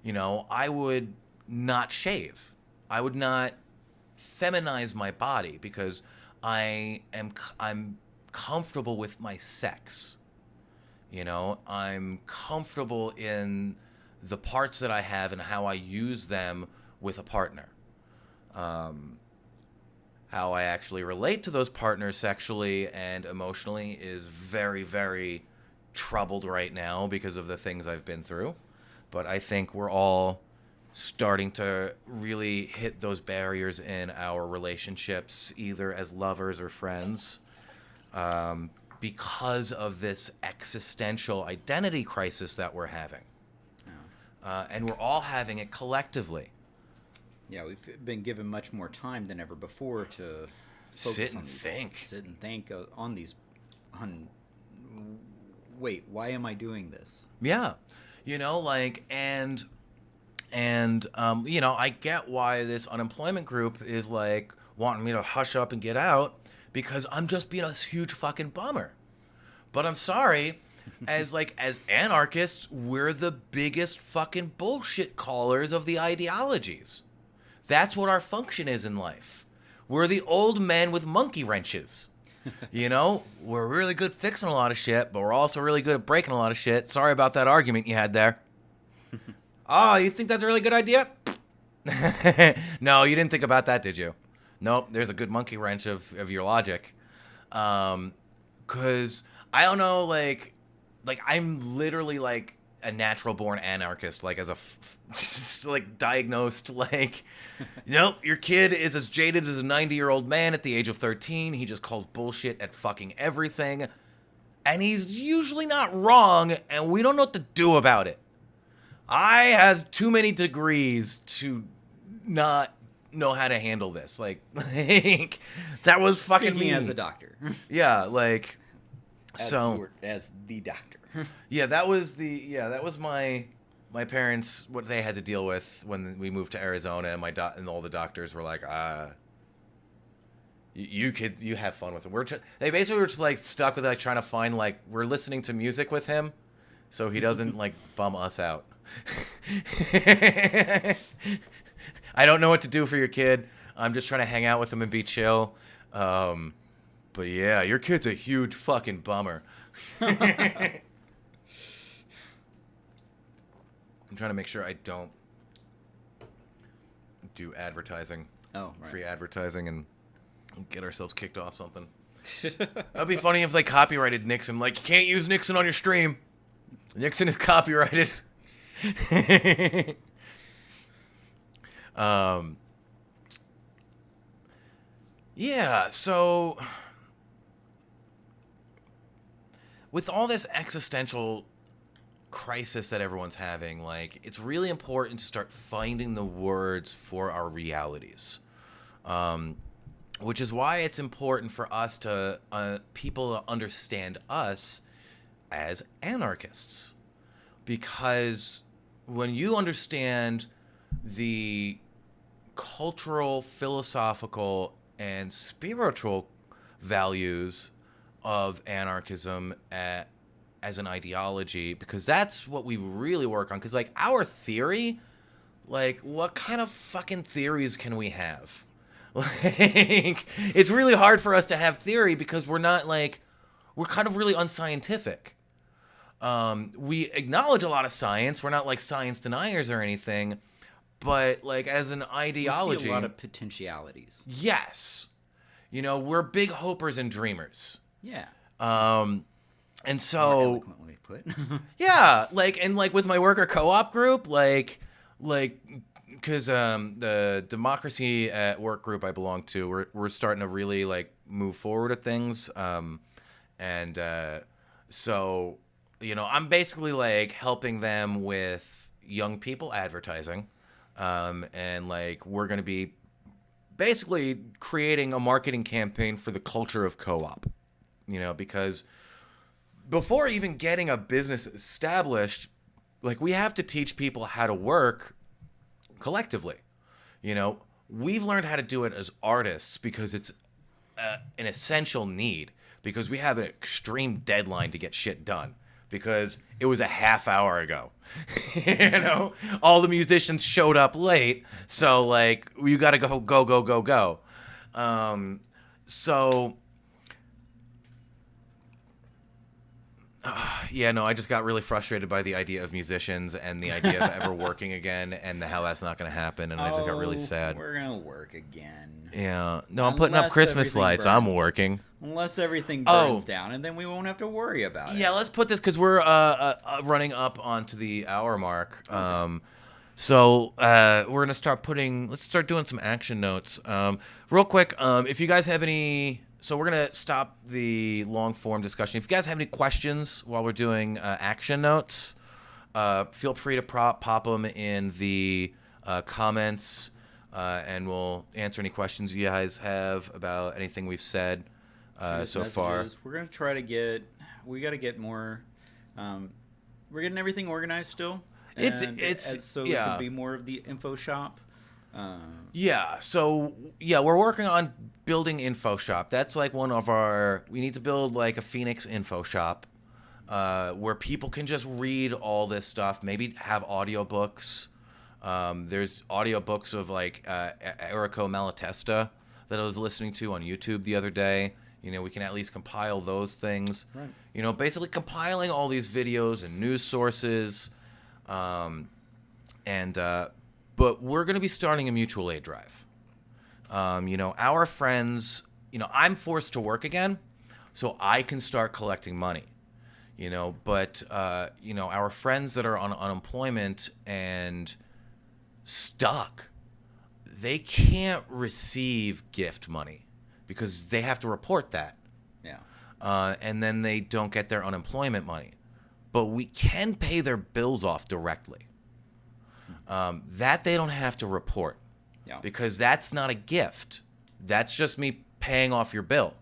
you know, I would not shave. I would not feminize my body because I'm comfortable with my sex. You know, I'm comfortable in the parts that I have and how I use them with a partner. How I actually relate to those partners sexually and emotionally is very, very troubled right now because of the things I've been through. But I think we're all starting to really hit those barriers in our relationships, either as lovers or friends, because of this existential identity crisis that we're having. And we're all having it collectively. Yeah, we've been given much more time than ever before to Sit and think. Sit and think on these. Wait, why am I doing this? Yeah, you know, like, and you know, I get why this unemployment group is like wanting me to hush up and get out, because I'm just being a huge fucking bummer. But I'm sorry, as anarchists, we're the biggest fucking bullshit callers of the ideologies. That's what our function is in life. We're the old men with monkey wrenches. You know, we're really good fixing a lot of shit, but we're also really good at breaking a lot of shit. Sorry about that argument you had there. Oh, you think that's a really good idea? No, you didn't think about that, did you? Nope, there's a good monkey wrench of your logic. 'Cause I don't know, like I'm literally like a natural born anarchist, like as a just like diagnosed, like, nope, your kid is as jaded as a 90-year-old man at the age of 13. He just calls bullshit at fucking everything, and he's usually not wrong, and we don't know what to do about it. I have too many degrees to not know how to handle this. Like that was fucking Speaking me as a doctor. Yeah, like As the doctor. Yeah, that was my parents, what they had to deal with when we moved to Arizona, and and all the doctors were like, you kids, you have fun with him. They basically were just like stuck with like trying to find, like, we're listening to music with him, so he doesn't like bum us out. I don't know what to do for your kid. I'm just trying to hang out with him and be chill. But yeah, your kid's a huge fucking bummer. I'm trying to make sure I don't do advertising. Oh, right. Free advertising and get ourselves kicked off something. That'd be funny if they copyrighted Nixon. Like, you can't use Nixon on your stream. Nixon is copyrighted. Yeah, so with all this existential crisis that everyone's having, like, it's really important to start finding the words for our realities. Which is why it's important for us to people to understand us as anarchists. Because when you understand the cultural, philosophical, and spiritual values of anarchism as an ideology, because that's what we really work on. Because, like, our theory, like, what kind of fucking theories can we have? Like, it's really hard for us to have theory because we're not, like, we're kind of really unscientific. We acknowledge a lot of science. We're not, like, science deniers or anything. But, like, as an ideology... We see a lot of potentialities. Yes. You know, we're big hopers and dreamers. Yeah. And so... More eloquently put. Yeah, like, and, like, with my worker co-op group, like, because the Democracy at Work group I belong to, we're starting to really, like, move forward at things. And so, you know, I'm basically, like, helping them with young people advertising. And, like, we're going to be basically creating a marketing campaign for the culture of co-op, you know, because before even getting a business established, like, we have to teach people how to work collectively. You know, we've learned how to do it as artists because it's an essential need, because we have an extreme deadline to get shit done. Because it was a half hour ago, you know, all the musicians showed up late. So, like, you got to go. Yeah, no, I just got really frustrated by the idea of musicians and the idea of ever working again, and how that's not going to happen. And I just got really sad. We're going to work again. Yeah. No, I'm putting up Christmas lights. I'm working. Unless everything burns down, and then we won't have to worry about it. Yeah, let's put this, because we're running up onto the hour mark. Okay. So we're gonna let's start doing some action notes. Real quick, if you guys have any, so we're gonna stop the long form discussion. If you guys have any questions while we're doing action notes, feel free to pop them in the comments, and we'll answer any questions you guys have about anything we've said so far. We're gonna try to get. We got to get more. We're getting everything organized still. So there could be more of the info shop. We're working on building info shop. That's like one of we need to build like a Phoenix info shop where people can just read all this stuff, maybe have audiobooks. There's audiobooks of like Errico Malatesta that I was listening to on YouTube the other day. We can at least compile those things. Right. Basically compiling all these videos and news sources. But we're going to be starting a mutual aid drive. Our friends, I'm forced to work again, so I can start collecting money, but, our friends that are on unemployment and stuck, they can't receive gift money because they have to report that. Yeah. And then they don't get their unemployment money. But we can pay their bills off directly. That they don't have to report. Yeah. Because that's not a gift. That's just me paying off your bill.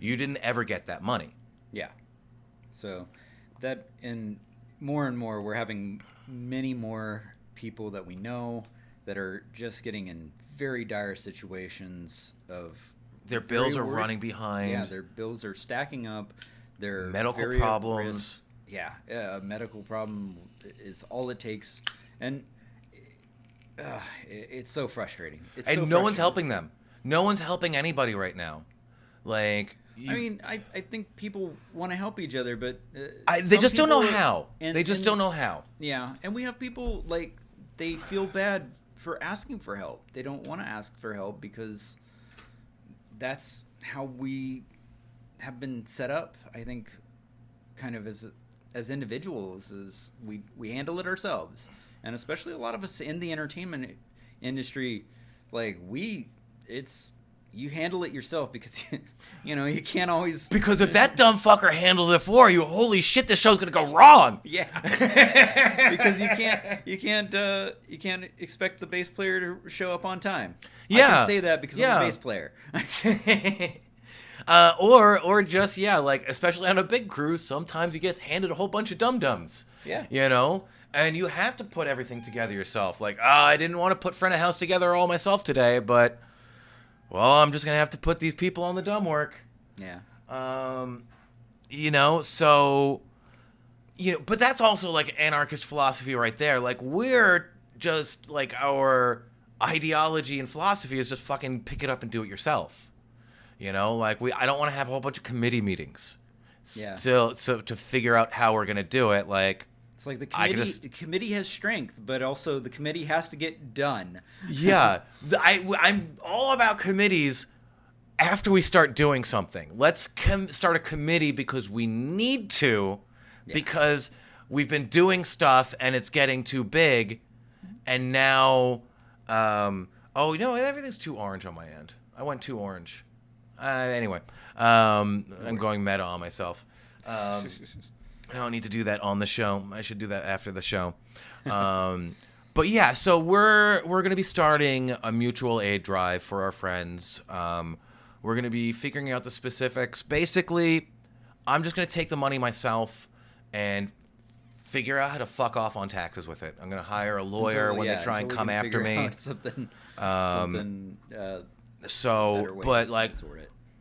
You didn't ever get that money. Yeah. So that, and more, we're having many more people that we know that are just getting in very dire situations of their bills are running behind. Yeah, their bills are stacking up. Their medical problems. Yeah, a medical problem is all it takes, and it's so frustrating. No one's helping them. No one's helping anybody right now. I think people want to help each other, but they just don't know how. Don't know how. Yeah, and we have people they feel bad for asking for help. They don't want to ask for help because that's how we have been set up. I think, kind of as individuals, is we handle it ourselves, and especially a lot of us in the entertainment industry, you handle it yourself because you can't always, because if that dumb fucker handles it for you, holy shit, this show's gonna go wrong. Yeah. Because you can't expect the bass player to show up on time. Yeah, I can say that because I'm a bass player. Or just, especially on a big crew, sometimes you get handed a whole bunch of dum-dums. Yeah. And you have to put everything together yourself. I didn't want to put front of house together all myself today, but, well, I'm just going to have to put these people on the dumb work. Yeah. But that's also, anarchist philosophy right there. We're just, our ideology and philosophy is just fucking pick it up and do it yourself. I don't want to have a whole bunch of committee meetings. Yeah. So to figure out how we're gonna do it, it's like the committee has strength, but also the committee has to get done. Yeah, I'm all about committees. After we start doing something, let's start a committee because we need to, because we've been doing stuff and it's getting too big, and now, everything's too orange on my end. I went too orange. Anyway, I'm going meta on myself. I don't need to do that on the show. I should do that after the show. But yeah, so we're going to be starting a mutual aid drive for our friends. We're going to be figuring out the specifics. Basically, I'm just going to take the money myself and figure out how to fuck off on taxes with it. I'm going to hire a lawyer when they try and come after me.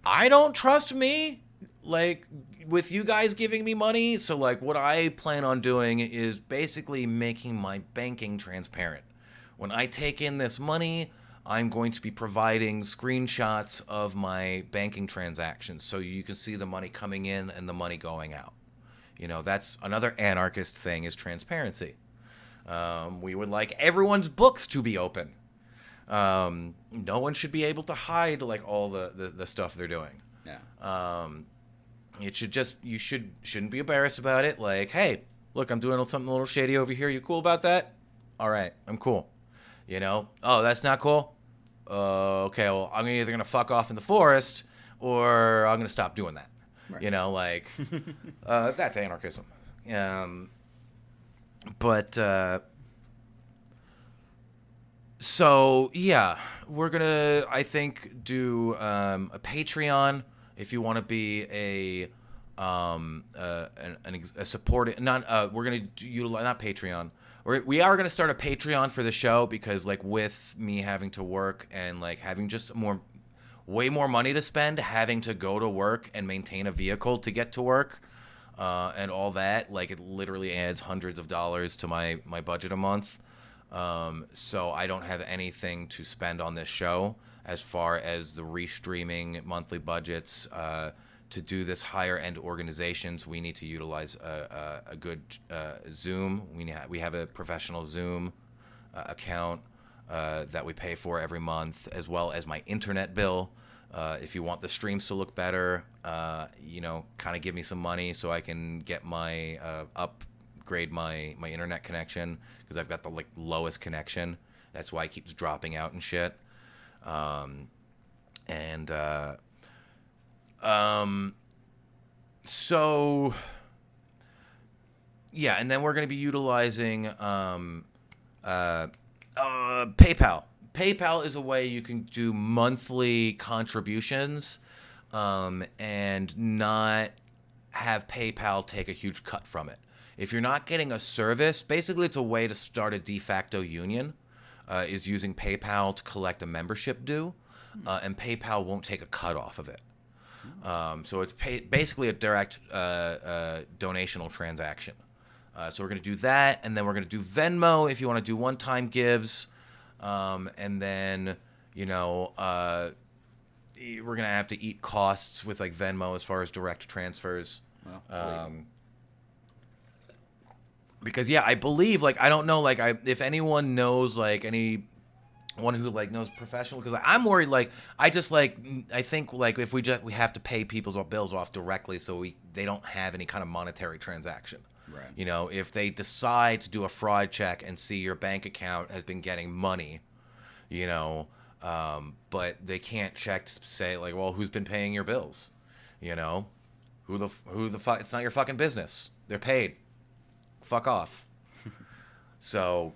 I don't trust me, with you guys giving me money. So, what I plan on doing is basically making my banking transparent. When I take in this money, I'm going to be providing screenshots of my banking transactions so you can see the money coming in and the money going out. That's another anarchist thing, is transparency. We would like everyone's books to be open. No one should be able to hide all the stuff they're doing. Yeah. You shouldn't be embarrassed about it. Hey, look, I'm doing something a little shady over here. You cool about that? All right, I'm cool. You know? Oh, that's not cool? Okay, well, I'm either going to fuck off in the forest or I'm going to stop doing that. Right. You know, like, that's anarchism. But, so, yeah, we're going to, I think, do a Patreon if you want to be a support. We're going to utilize, not Patreon. We are going to start a Patreon for the show because, like, with me having to work and, like, having just way more money to spend, having to go to work and maintain a vehicle to get to work, and all that, like, it literally adds hundreds of dollars to my budget a month. So I don't have anything to spend on this show as far as the restreaming monthly budgets. To do this higher end organizations, we need to utilize a good Zoom. We have a professional Zoom account that we pay for every month, as well as my internet bill. If you want the streams to look better, kind of give me some money so I can get upgrade my internet connection, because I've got the lowest connection. That's why it keeps dropping out and shit. So yeah, and then we're going to be utilizing PayPal. PayPal is a way you can do monthly contributions, and not have PayPal take a huge cut from it. If you're not getting a service, basically it's a way to start a de facto union, is using PayPal to collect a membership due, and PayPal won't take a cut off of it. So it's basically a direct donational transaction. So we're going to do that, and then we're going to do Venmo if you want to do one-time gives, and then, we're going to have to eat costs with, like, Venmo as far as direct transfers. Well, because, yeah, I believe, like, I don't know, like, if anyone knows, like, anyone who, like, knows professional, because I'm worried, like, I think, like, if we have to pay people's bills off directly so they don't have any kind of monetary transaction. Right. If they decide to do a fraud check and see your bank account has been getting money, but they can't check to say, like, well, who's been paying your bills? Who the fuck? It's not your fucking business. They're paid. Fuck off. So,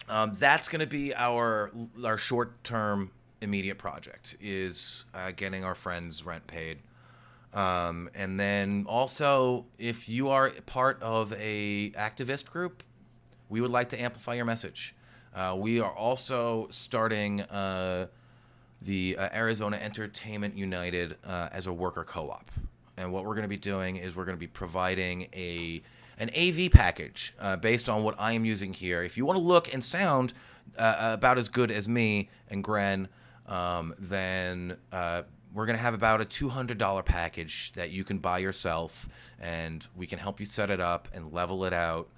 that's going to be our short-term immediate project, is getting our friends' rent paid. And then also, if you are part of a activist group, we would like to amplify your message. We are also starting the Arizona Entertainment United as a worker co-op. And what we're going to be doing is we're going to be providing an AV package based on what I am using here. If you want to look and sound about as good as me and Gren, then we're going to have about a $200 package that you can buy yourself, and we can help you set it up and level it out,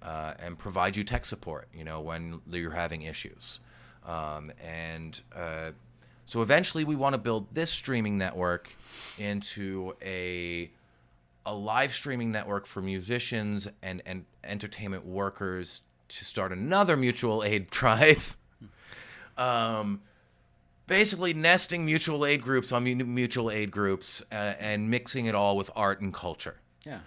and provide you tech support, when you're having issues. So eventually we want to build this streaming network into a live streaming network for musicians and entertainment workers to start another mutual aid tribe. Basically nesting mutual aid groups on mutual aid groups, and mixing it all with art and culture. Yeah.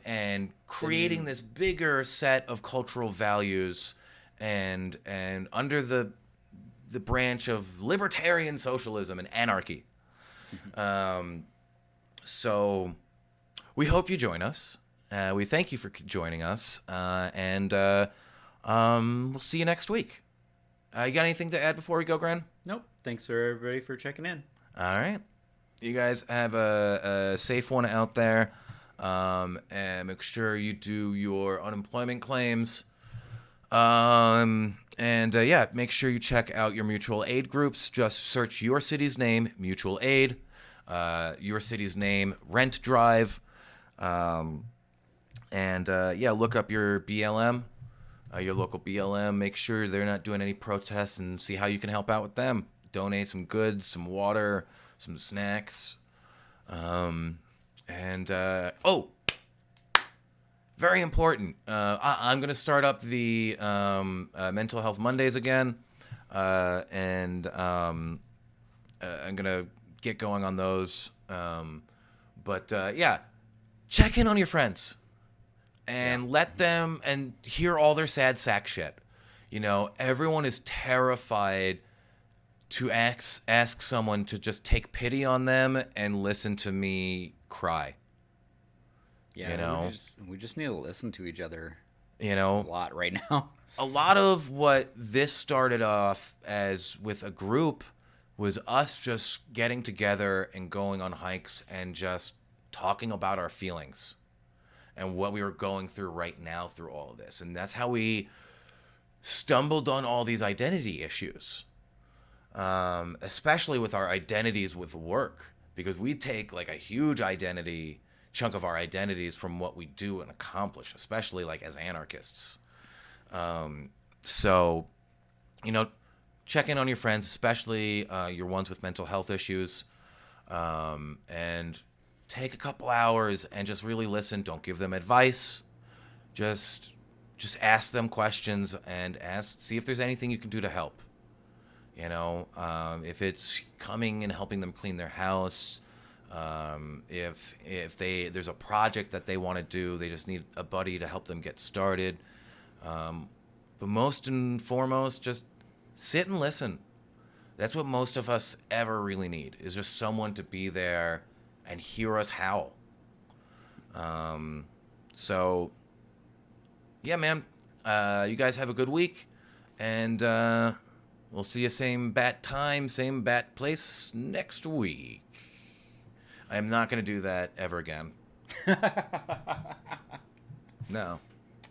And creating this bigger set of cultural values, and under the branch of libertarian socialism and anarchy. So we hope you join us. We thank you for joining us, and we'll see you next week. You got anything to add before we go, Gren? Nope. Thanks for everybody for checking in. All right. You guys have a safe one out there, and make sure you do your unemployment claims. Make sure you check out your mutual aid groups. Just search your city's name, mutual aid, your city's name, rent drive, look up your BLM, your local BLM. Make sure they're not doing any protests, and see how you can help out with them. Donate some goods, some water, some snacks. very important. I'm going to start up the Mental Health Mondays again, and I'm going to get going on those. But yeah, check in on your friends and let them and hear all their sad sack shit. You know, everyone is terrified to ask someone to just take pity on them and listen to me cry. Yeah, you know, we just need to listen to each other. You know, a lot right now. A lot of what this started off as with a group was us just getting together and going on hikes and just talking about our feelings and what we were going through right now through all of this. And that's how we stumbled on all these identity issues, especially with our identities with work, because we take like a huge chunk of our identities from what we do and accomplish, especially like as anarchists. So, you know, check in on your friends, especially your ones with mental health issues, and take a couple hours and just really listen. Don't give them advice. Just ask them questions and see if there's anything you can do to help. You know, if it's coming and helping them clean their house, if there's a project that they want to do, they just need a buddy to help them get started. But most and foremost, just sit and listen. That's what most of us ever really need, is just someone to be there and hear us howl. So, yeah, man, you guys have a good week, and we'll see you same bat time, same bat place next week. I am not going to do that ever again. No.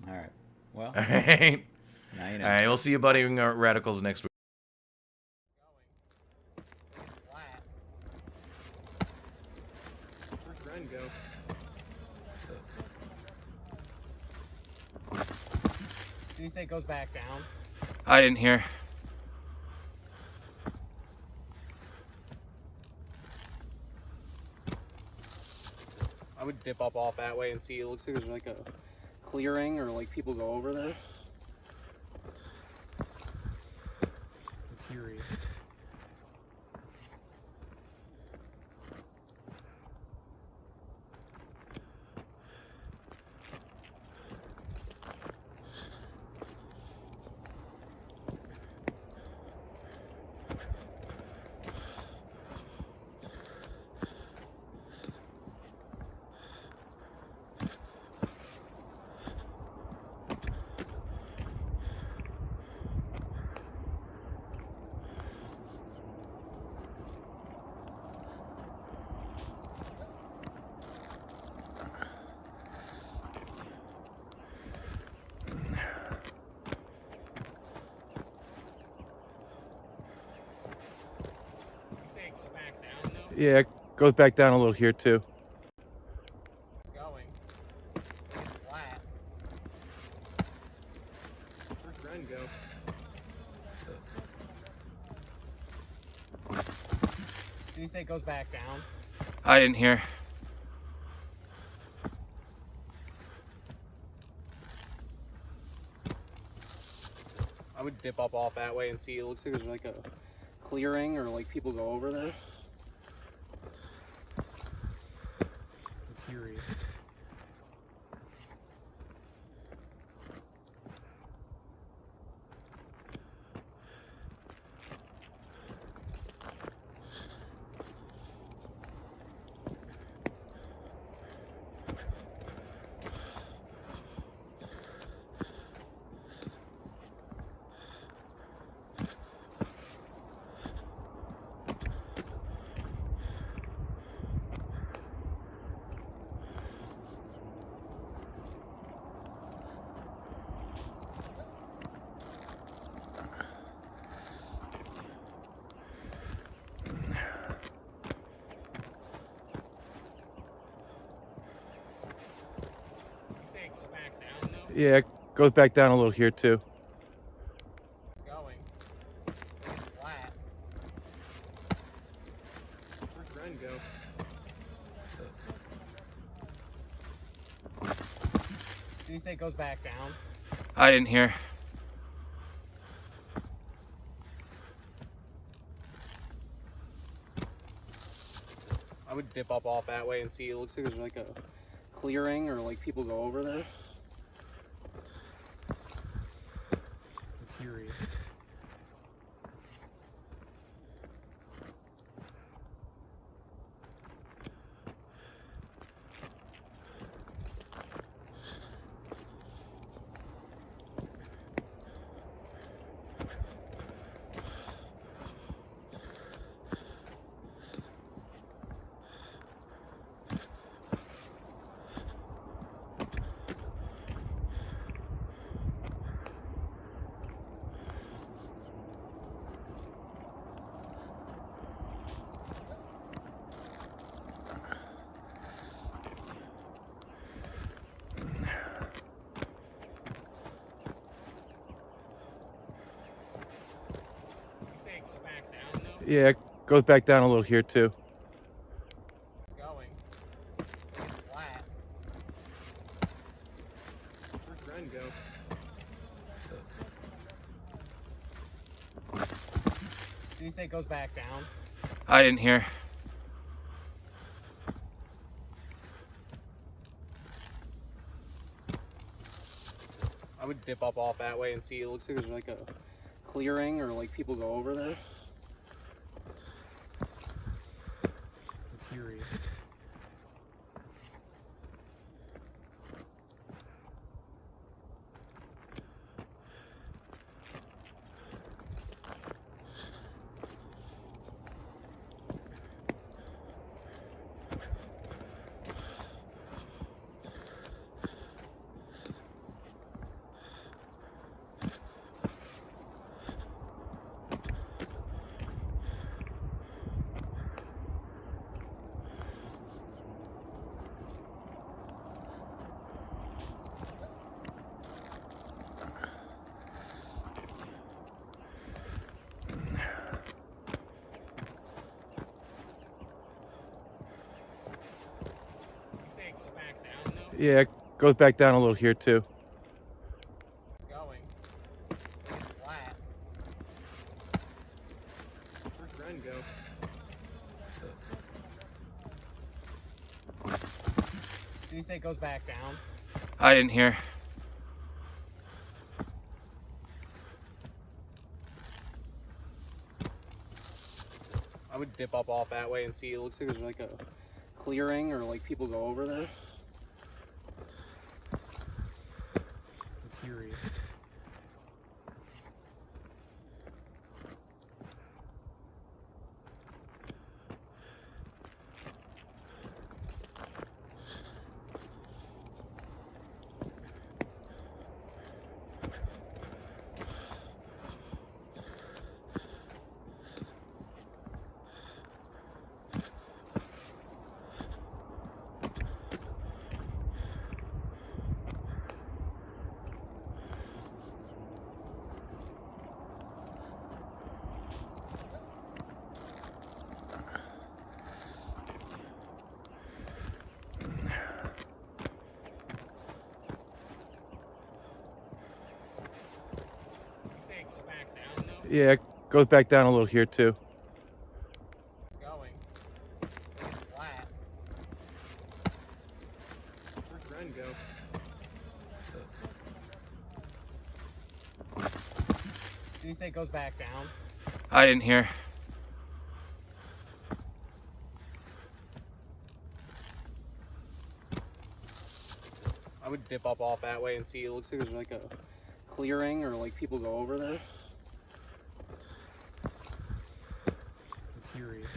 All right. Well. All right. Now you know. All right, we'll see you budding radicals next week. Where'd Ren go? Did you say it goes back down? I didn't hear. I would dip up off that way and see. It looks like there's like a clearing, or like people go over there. I'm curious. Yeah, it goes back down a little here too. Going flat. Where'd Ren go? Did you say it goes back down? I didn't hear. I would dip up off that way and see. It looks like there's like a clearing, or like people go over there. I'm curious. Yeah, it goes back down a little here too. Going flat. Where'd Ren go? Did Did you say it goes back down? I didn't hear. I would dip up off that way and see. It looks like there's like a clearing or like people go over there. I'm curious. Yeah, it goes back down a little here too. Going flat. Where'd Ren go? Did you say it goes back down? I didn't hear. I would dip up off that way and see. It looks like there's like a clearing or like people go over there. I'm curious. Yeah, it goes back down a little here too. Going flat. Where'd Ren go? Did you say it goes back down? I didn't hear. I would dip up off that way and see. It looks like there's like a clearing or like people go over there. I'm curious. Yeah, it goes back down a little here too. Going flat. Where'd Ren go? Did you say it goes back down? I didn't hear. I would dip up off that way and see. It looks like there's like a clearing or like people go over there. I'm curious.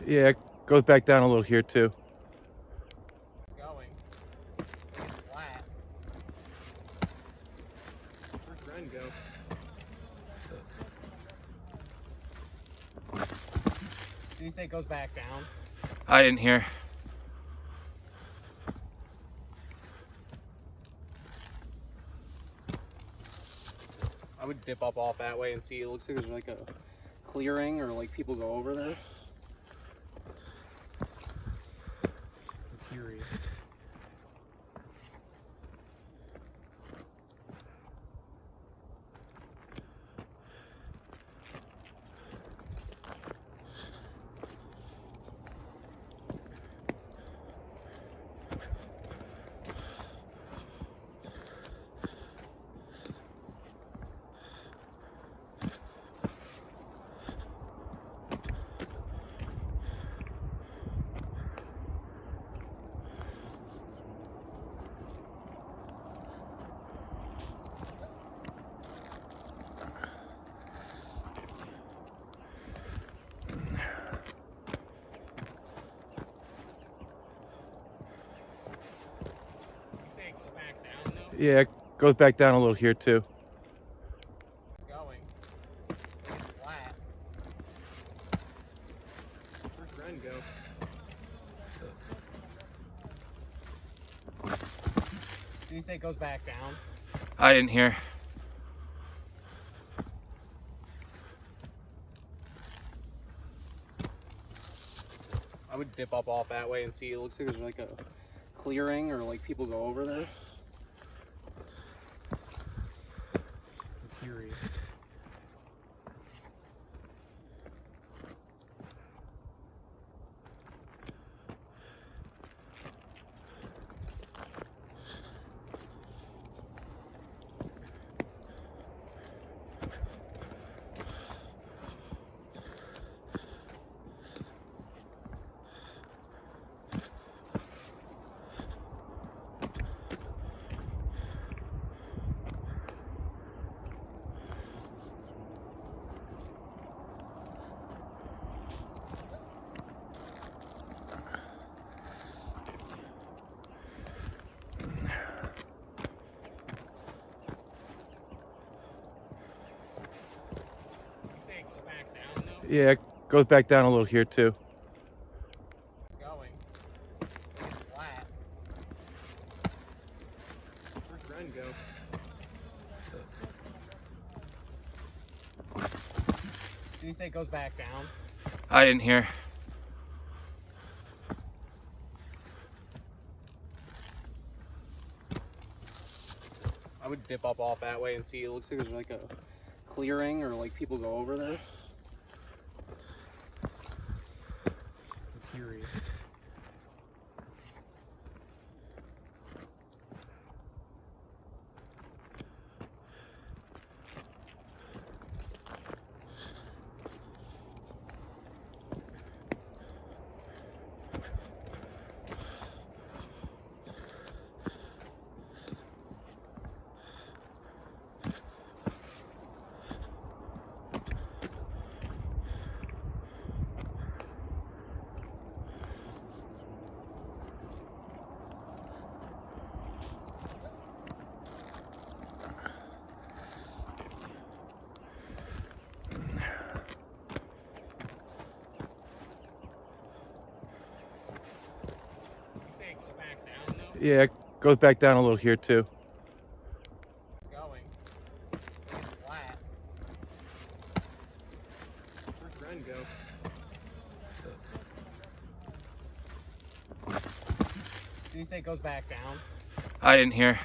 Yeah, it goes back down a little here too. Going. Flat. Where'd Ren go? Did you say it goes back down? I didn't hear. I would dip up off that way and see. It looks like there's like a clearing or like people go over there. I'm curious. Yeah, it goes back down a little here too. Going. Flat. Where'd Ren go? Did you say it goes back down? I didn't hear. I would dip up off that way and see. It looks like there's like a clearing or like people go over there. I'm curious. Yeah, it goes back down a little here too. Going. Flat. Where'd Ren go? Did you say it goes back down? I didn't hear. I would dip up off that way and see. It looks like there's like a clearing or like people go over there. I'm curious. Yeah, it goes back down a little here too. Going. Flat. Where'd Ren go? Did you say it goes back down? I didn't hear.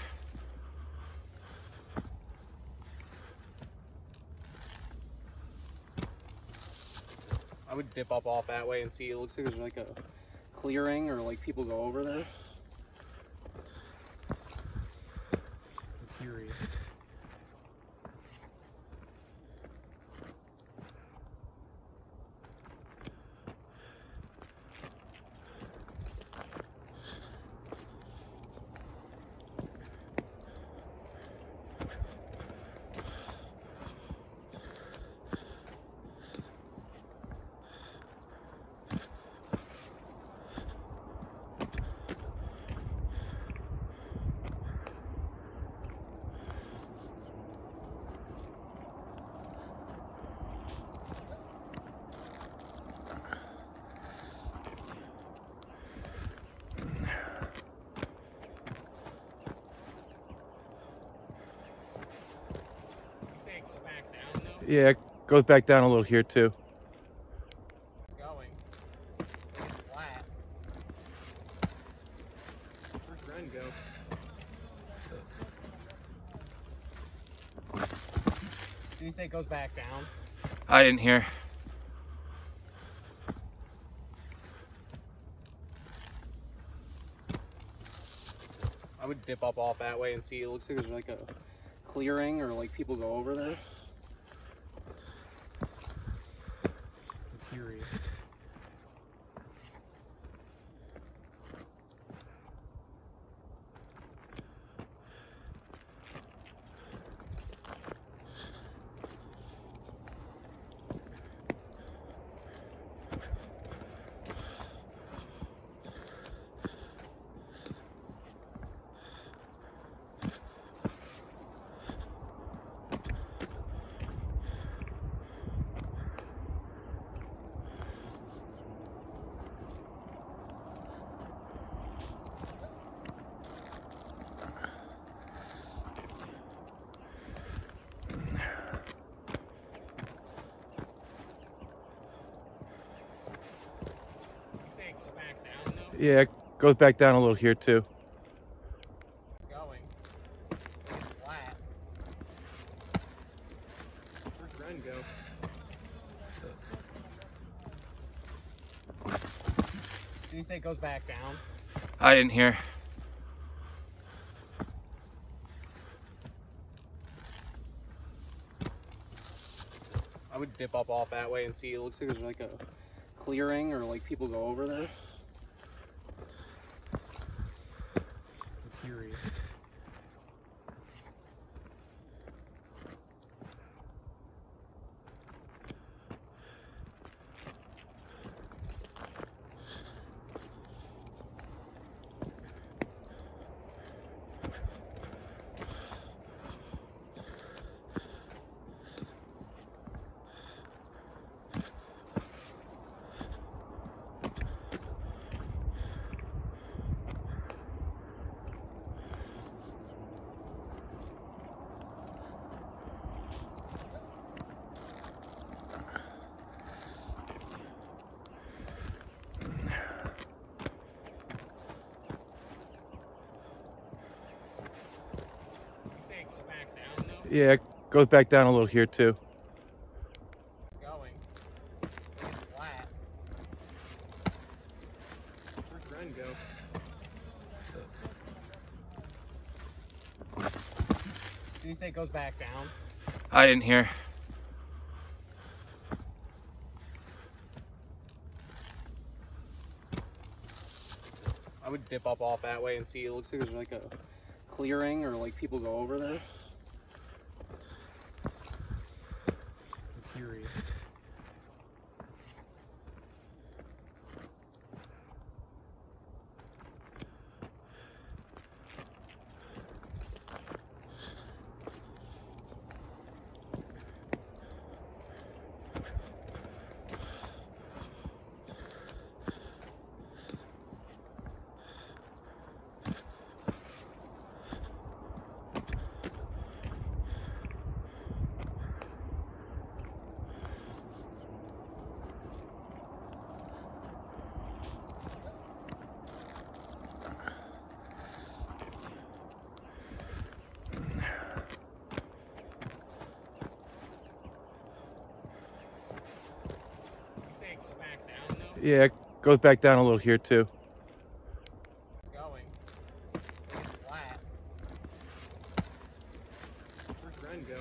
I would dip up off that way and see. It looks like there's like a clearing or like people go over there. I'm curious. Yeah, it goes back down a little here too. Going. Flat. Where'd Ren go? Did you say it goes back down? I didn't hear. I would dip up off that way and see. It looks like there's like a clearing or like people go over there. I'm curious. Yeah, it goes back down a little here too. Going. Flat. Where'd Ren go? Did you say it goes back down? I didn't hear. I would dip up off that way and see. It looks like there's like a clearing or like people go over there. I'm curious. Yeah, it goes back down a little here too. Going. Flat. Where'd Ren go? Did you say it goes back down? I didn't hear. I would dip up off that way and see. It looks like there's like a clearing or like people go over there. I'm curious. Yeah, it goes back down a little here too. Going. Flat. Where'd Ren go?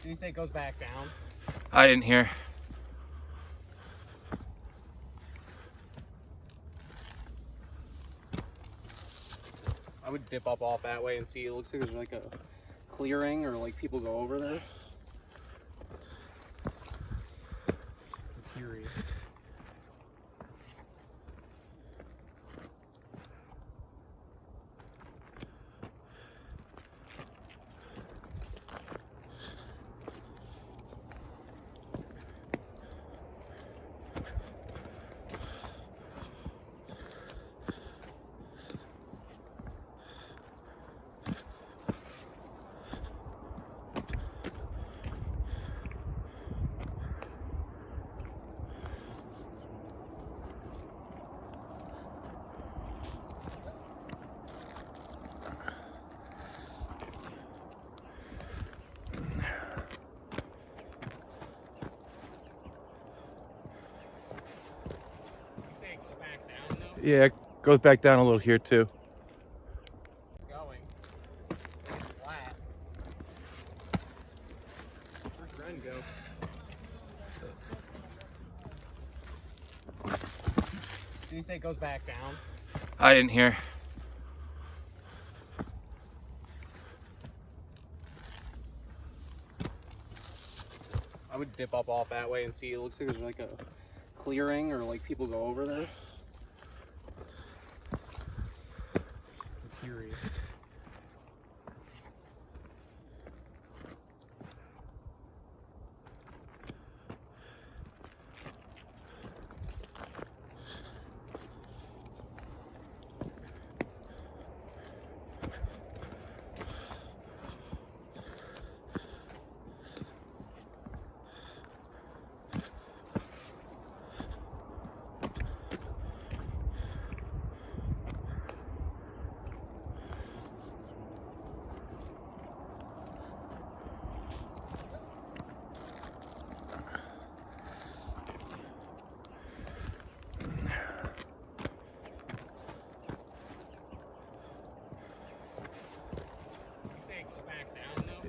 Did you say it goes back down? I didn't hear. I would dip up off that way and see. It looks like there's like a clearing or like people go over there. I'm curious. Yeah, it goes back down a little here too. Going. Flat. Where'd Ren go? Did you say it goes back down? I didn't hear. I would dip up off that way and see. It looks like there's like a clearing or like people go over there. I'm curious.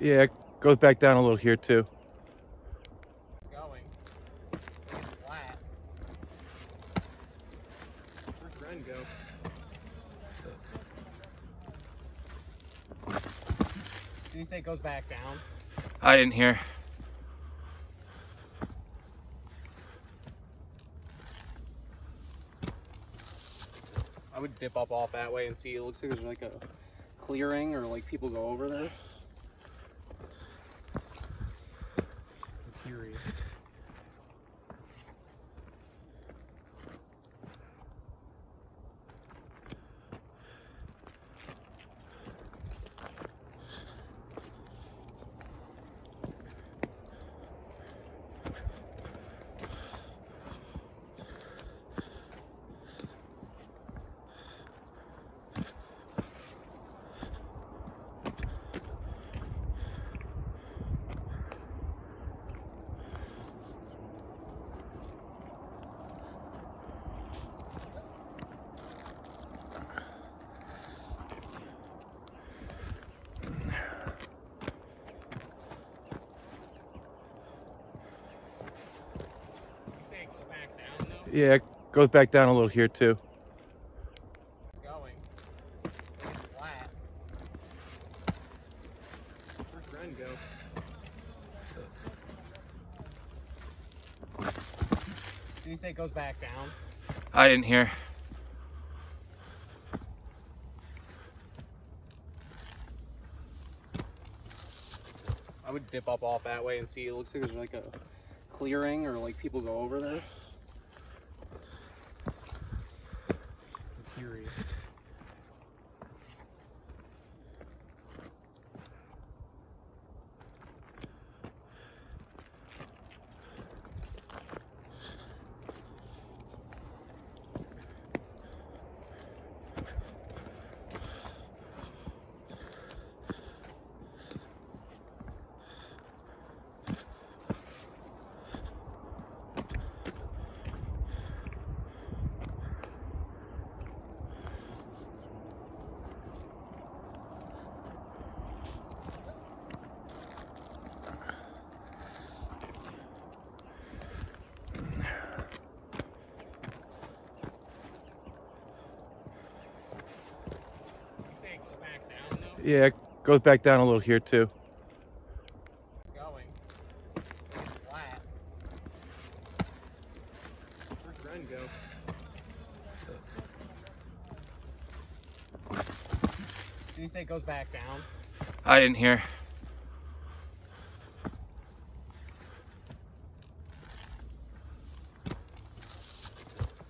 Yeah, it goes back down a little here too. Going. Flat. Where'd Ren go? Did you say it goes back down? I didn't hear. I would dip up off that way and see. It looks like there's like a clearing or like people go over there. I'm curious. Yeah, it goes back down a little here too. Going. Flat. Where'd Ren go? Did you say it goes back down? I didn't hear. I would dip up off that way and see. It looks like there's like a clearing or like people go over there. I'm curious. Yeah, it goes back down a little here too. Going. Flat. Where'd Ren go? Did you say it goes back down? I didn't hear.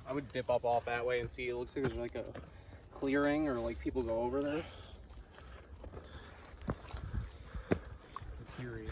I would dip up off that way and see. It looks like there's like a clearing or like people go over there. I'm curious.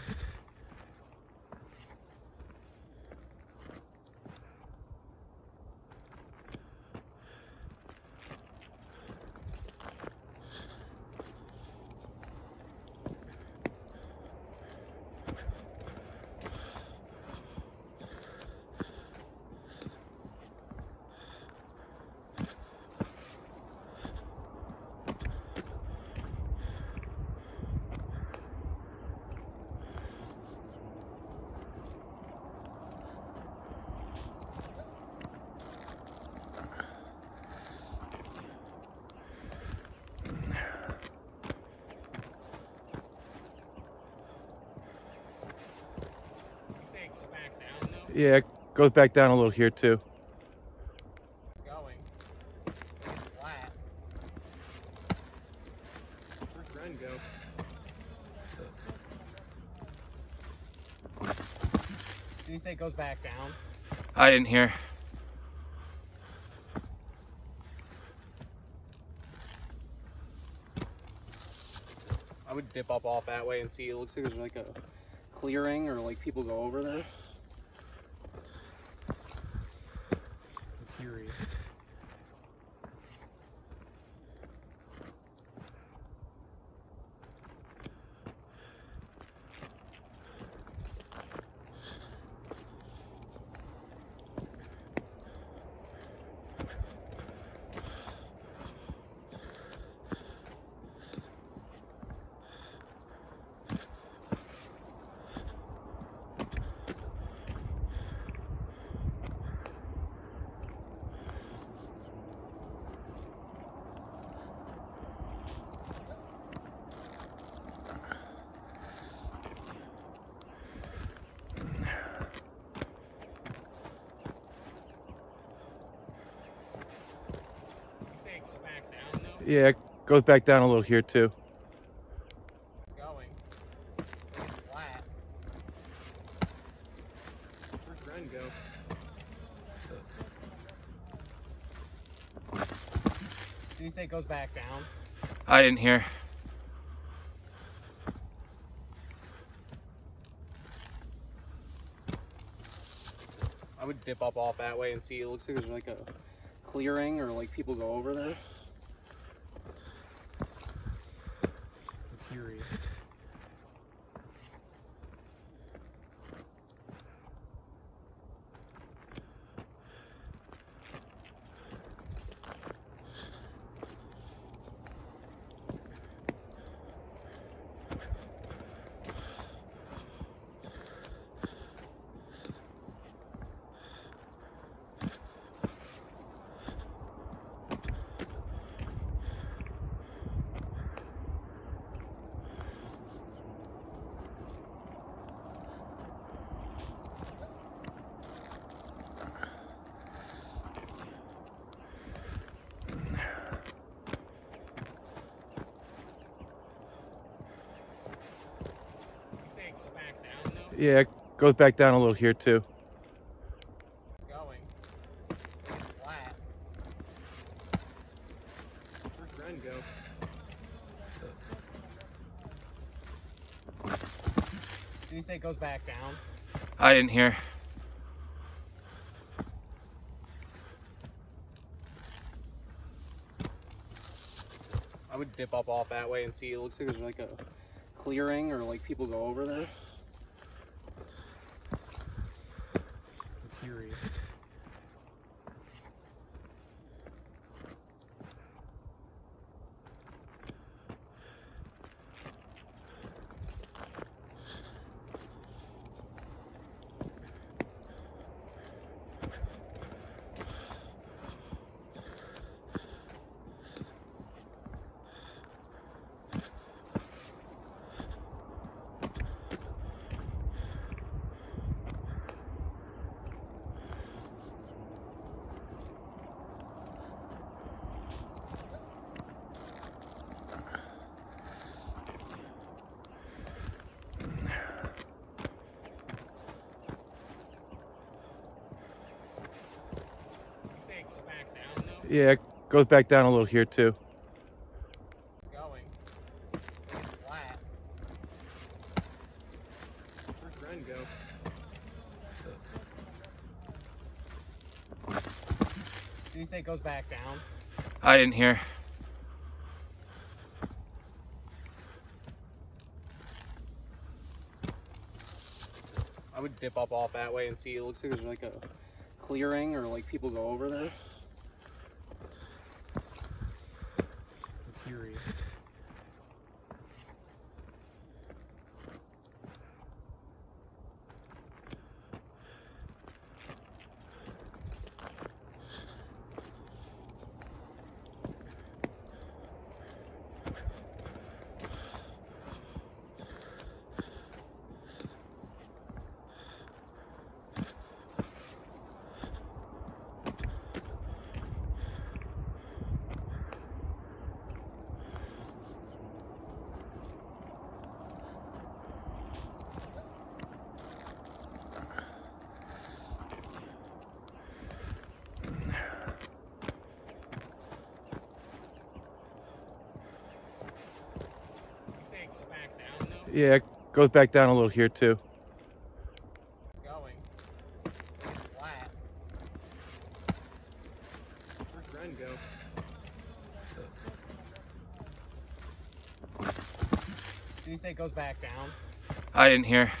Yeah, it goes back down a little here too. Going. Flat. Where'd Ren go? Did you say it goes back down? I didn't hear. I would dip up off that way and see. It looks like there's like a clearing or like people go over there. I'm curious. Yeah, it goes back down a little here too. Going. Flat. Where'd Ren go? Did you say it goes back down? I didn't hear. I would dip up off that way and see. It looks like there's like a clearing or like people go over there. I'm curious. Yeah, it goes back down a little here too. Going. Flat. Where'd Ren go? Did you say it goes back down? I didn't hear. I would dip up off that way and see. It looks like there's like a clearing or like people go over there. I'm curious. Yeah, it goes back down a little here too. Going. Flat. Where'd Ren go? Did you say it goes back down? I didn't hear. I would dip up off that way and see. It looks like there's like a clearing or like people go over there. I'm curious. Yeah, it goes back down a little here too. Going. Flat. Where'd Ren go? Did you say it goes back down? I didn't hear.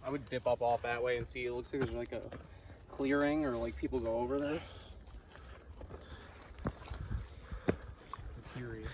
I would dip up off that way and see. It looks like there's like a clearing or like people go over there. I'm curious.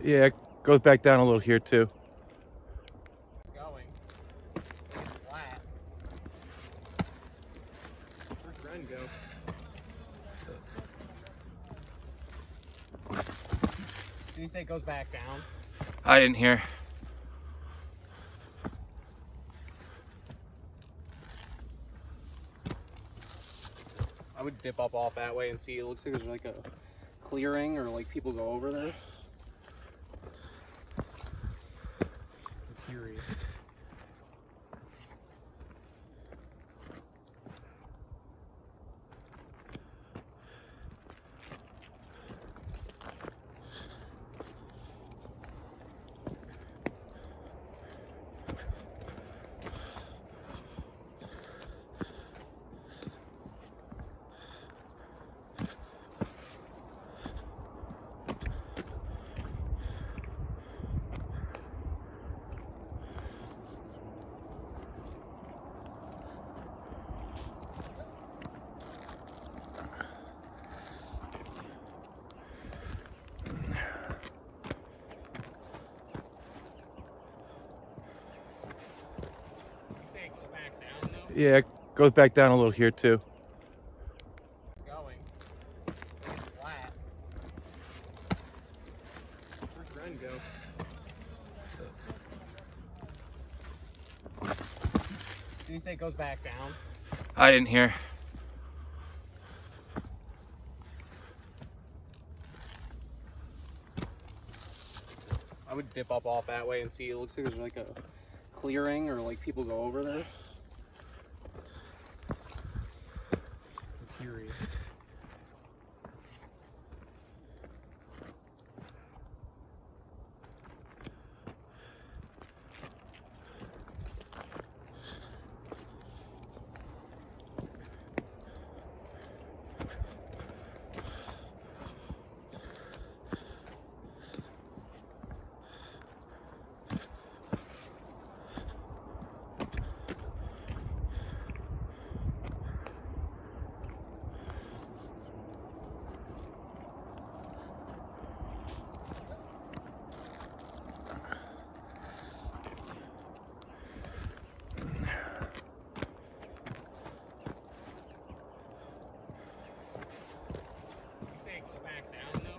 Yeah, it goes back down a little here too. Going. Flat. Where'd Ren go? Did you say it goes back down? I didn't hear. I would dip up off that way and see. It looks like there's like a clearing or like people go over there. I'm curious. Yeah, it goes back down a little here too. Going. Flat. Where'd Ren go? Did you say it goes back down? I didn't hear. I would dip up off that way and see. It looks like there's like a clearing or like people go over there. I'm curious.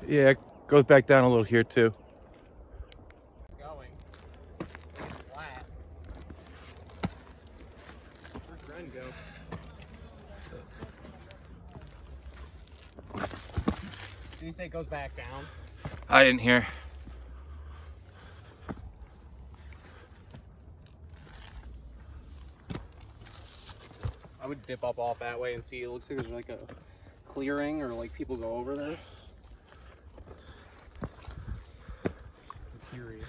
Yeah, it goes back down a little here too. Going. Flat. Where'd Ren go? Did you say it goes back down? I didn't hear. I would dip up off that way and see. It looks like there's like a clearing or like people go over there. I'm curious.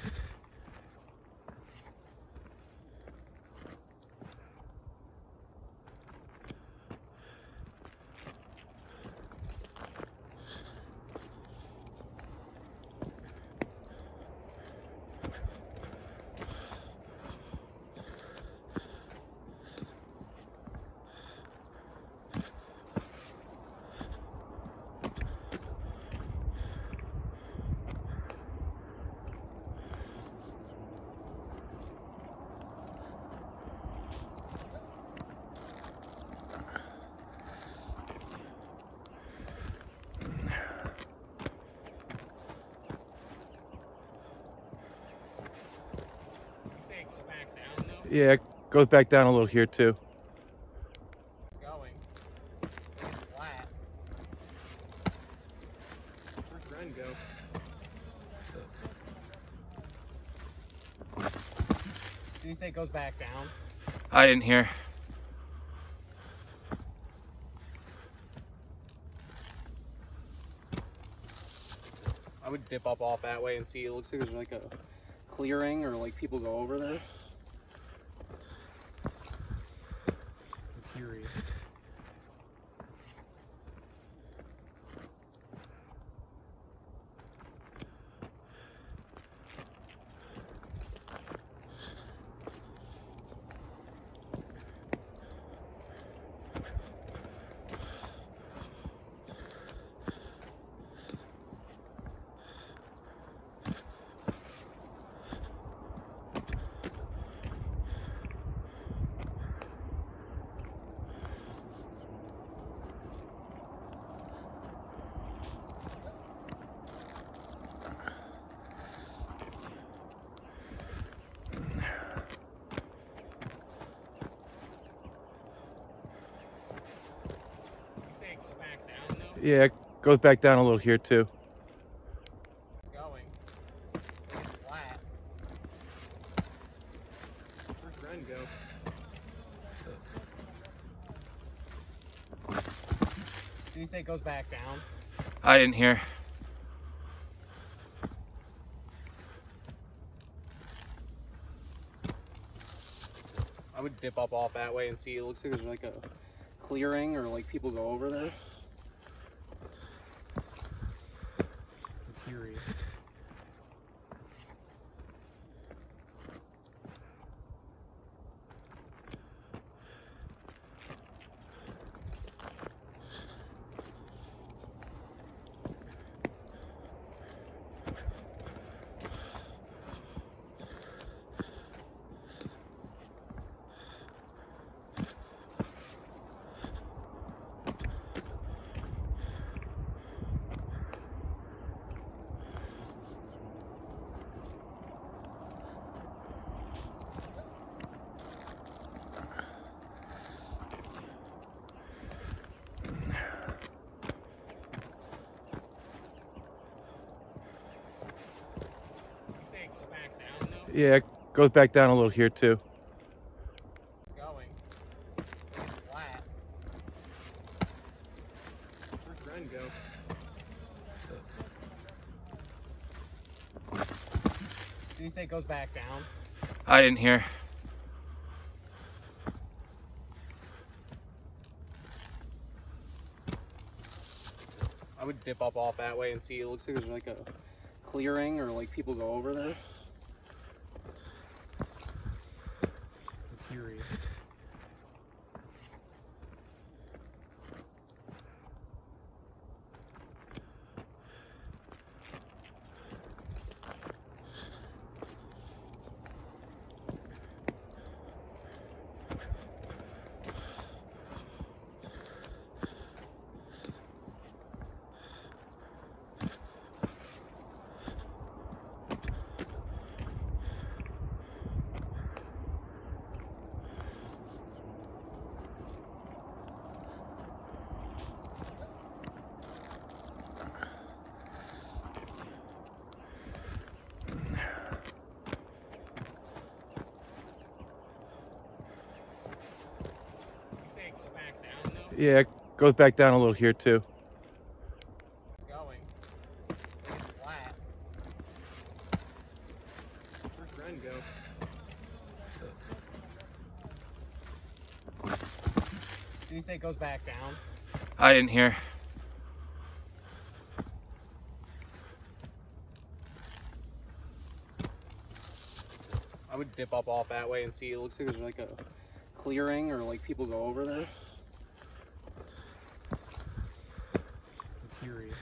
Yeah, it goes back down a little here too. Going. Flat. Where'd Ren go? Did you say it goes back down? I didn't hear. I would dip up off that way and see. It looks like there's like a clearing or like people go over there. I'm curious. You say it goes back down though? Yeah, it goes back down a little here too. Going. Flat. Where'd Ren go? Did you say it goes back down? I didn't hear. I would dip up off that way and see. It looks like there's like a clearing or like people go over there. I'm curious. You say it goes back down though? Yeah, it goes back down a little here too. Going. Flat. Where'd Ren go? Did you say it goes back down? I didn't hear. I would dip up off that way and see. It looks like there's like a clearing or like people go over there. I'm curious. You say it goes back down though? Yeah, it goes back down a little here too. Going. Flat. Where'd Ren go? Did you say it goes back down? I didn't hear. I would dip up off that way and see. It looks like there's like a clearing or like people go over there. I'm curious.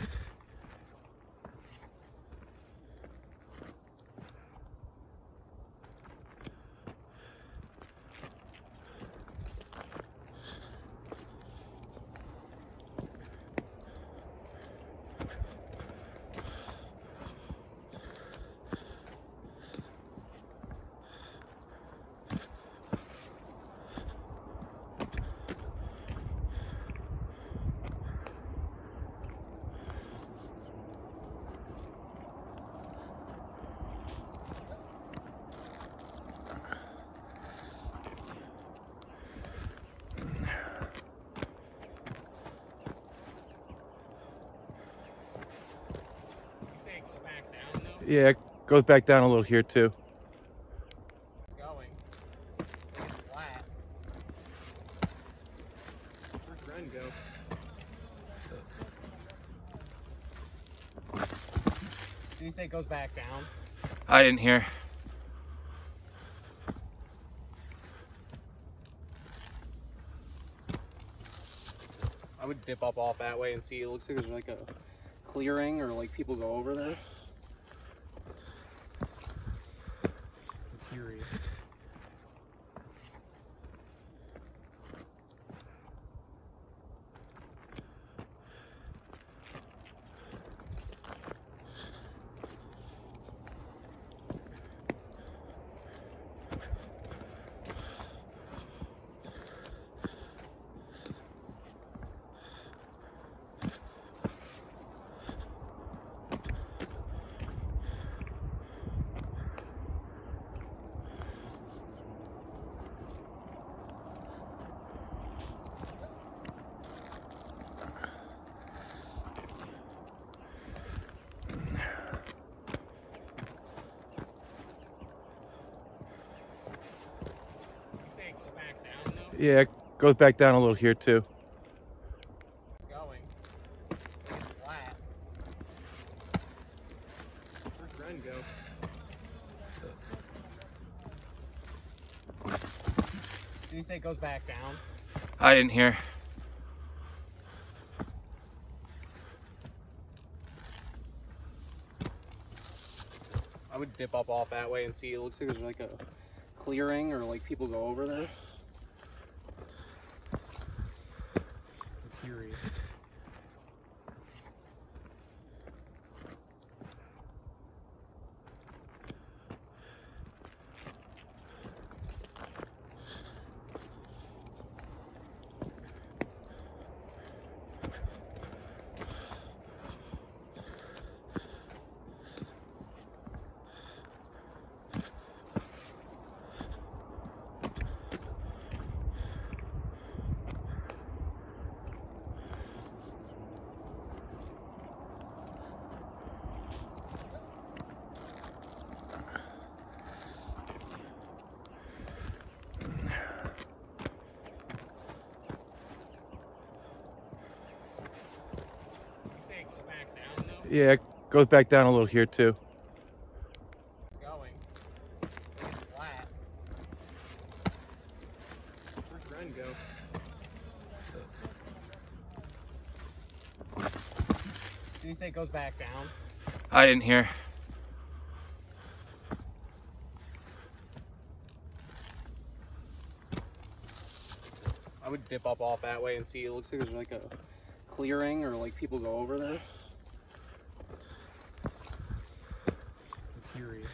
Yeah, it goes back down a little here too. Going. Flat. Where'd Ren go? Did you say it goes back down? I didn't hear. I would dip up off that way and see. It looks like there's like a clearing or like people go over there. I'm curious. Yeah, it goes back down a little here too. Going. Flat. Where'd Ren go? Did you say it goes back down? I didn't hear. I would dip up off that way and see. It looks like there's like a clearing or like people go over there. I'm curious. Yeah, it goes back down a little here too. Going. Flat. Where'd Ren go? Did you say it goes back down? I didn't hear. I would dip up off that way and see. It looks like there's like a clearing or like people go over there. I'm curious.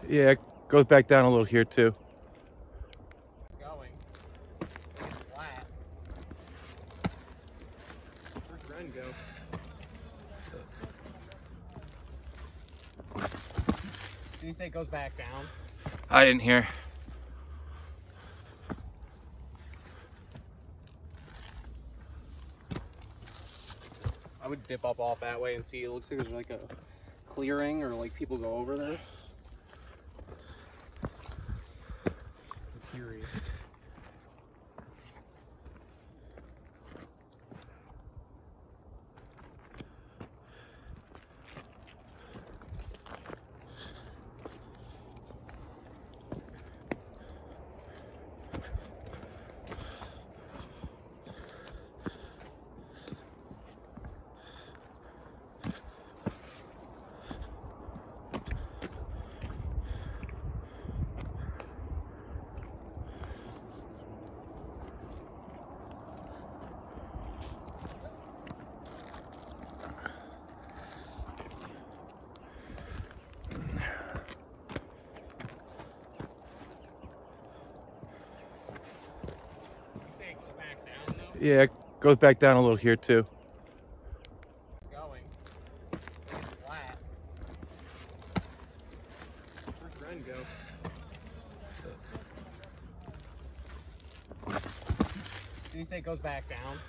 Yeah, it goes back down a little here too. Going. Flat. Where'd Ren go? Did you say it goes back down? I didn't hear. I would dip up off that way and see. It looks like there's like a clearing or like people go over there. I'm curious. Yeah, it goes back down a little here too. Going. Flat. Where'd Ren go? Did you say it goes back down?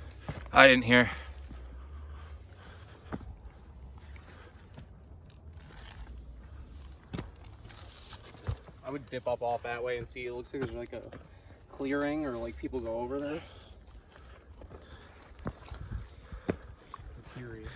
I didn't hear. I would dip up off that way and see. It looks like there's like a clearing or like people go over there. I'm curious.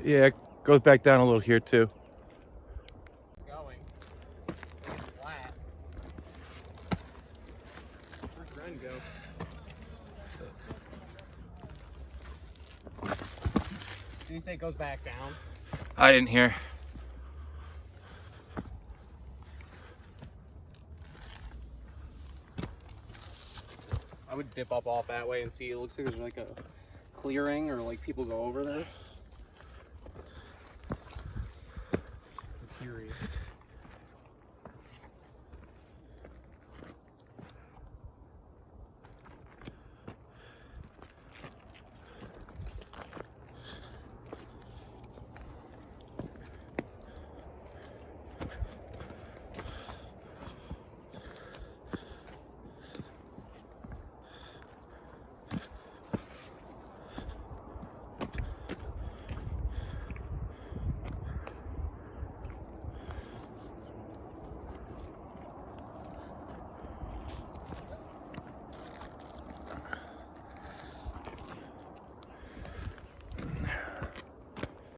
Yeah, it goes back down a little here too. Going. Flat. Where'd Ren go? Did you say it goes back down? I didn't hear. I would dip up off that way and see. It looks like there's like a clearing or like people go over there.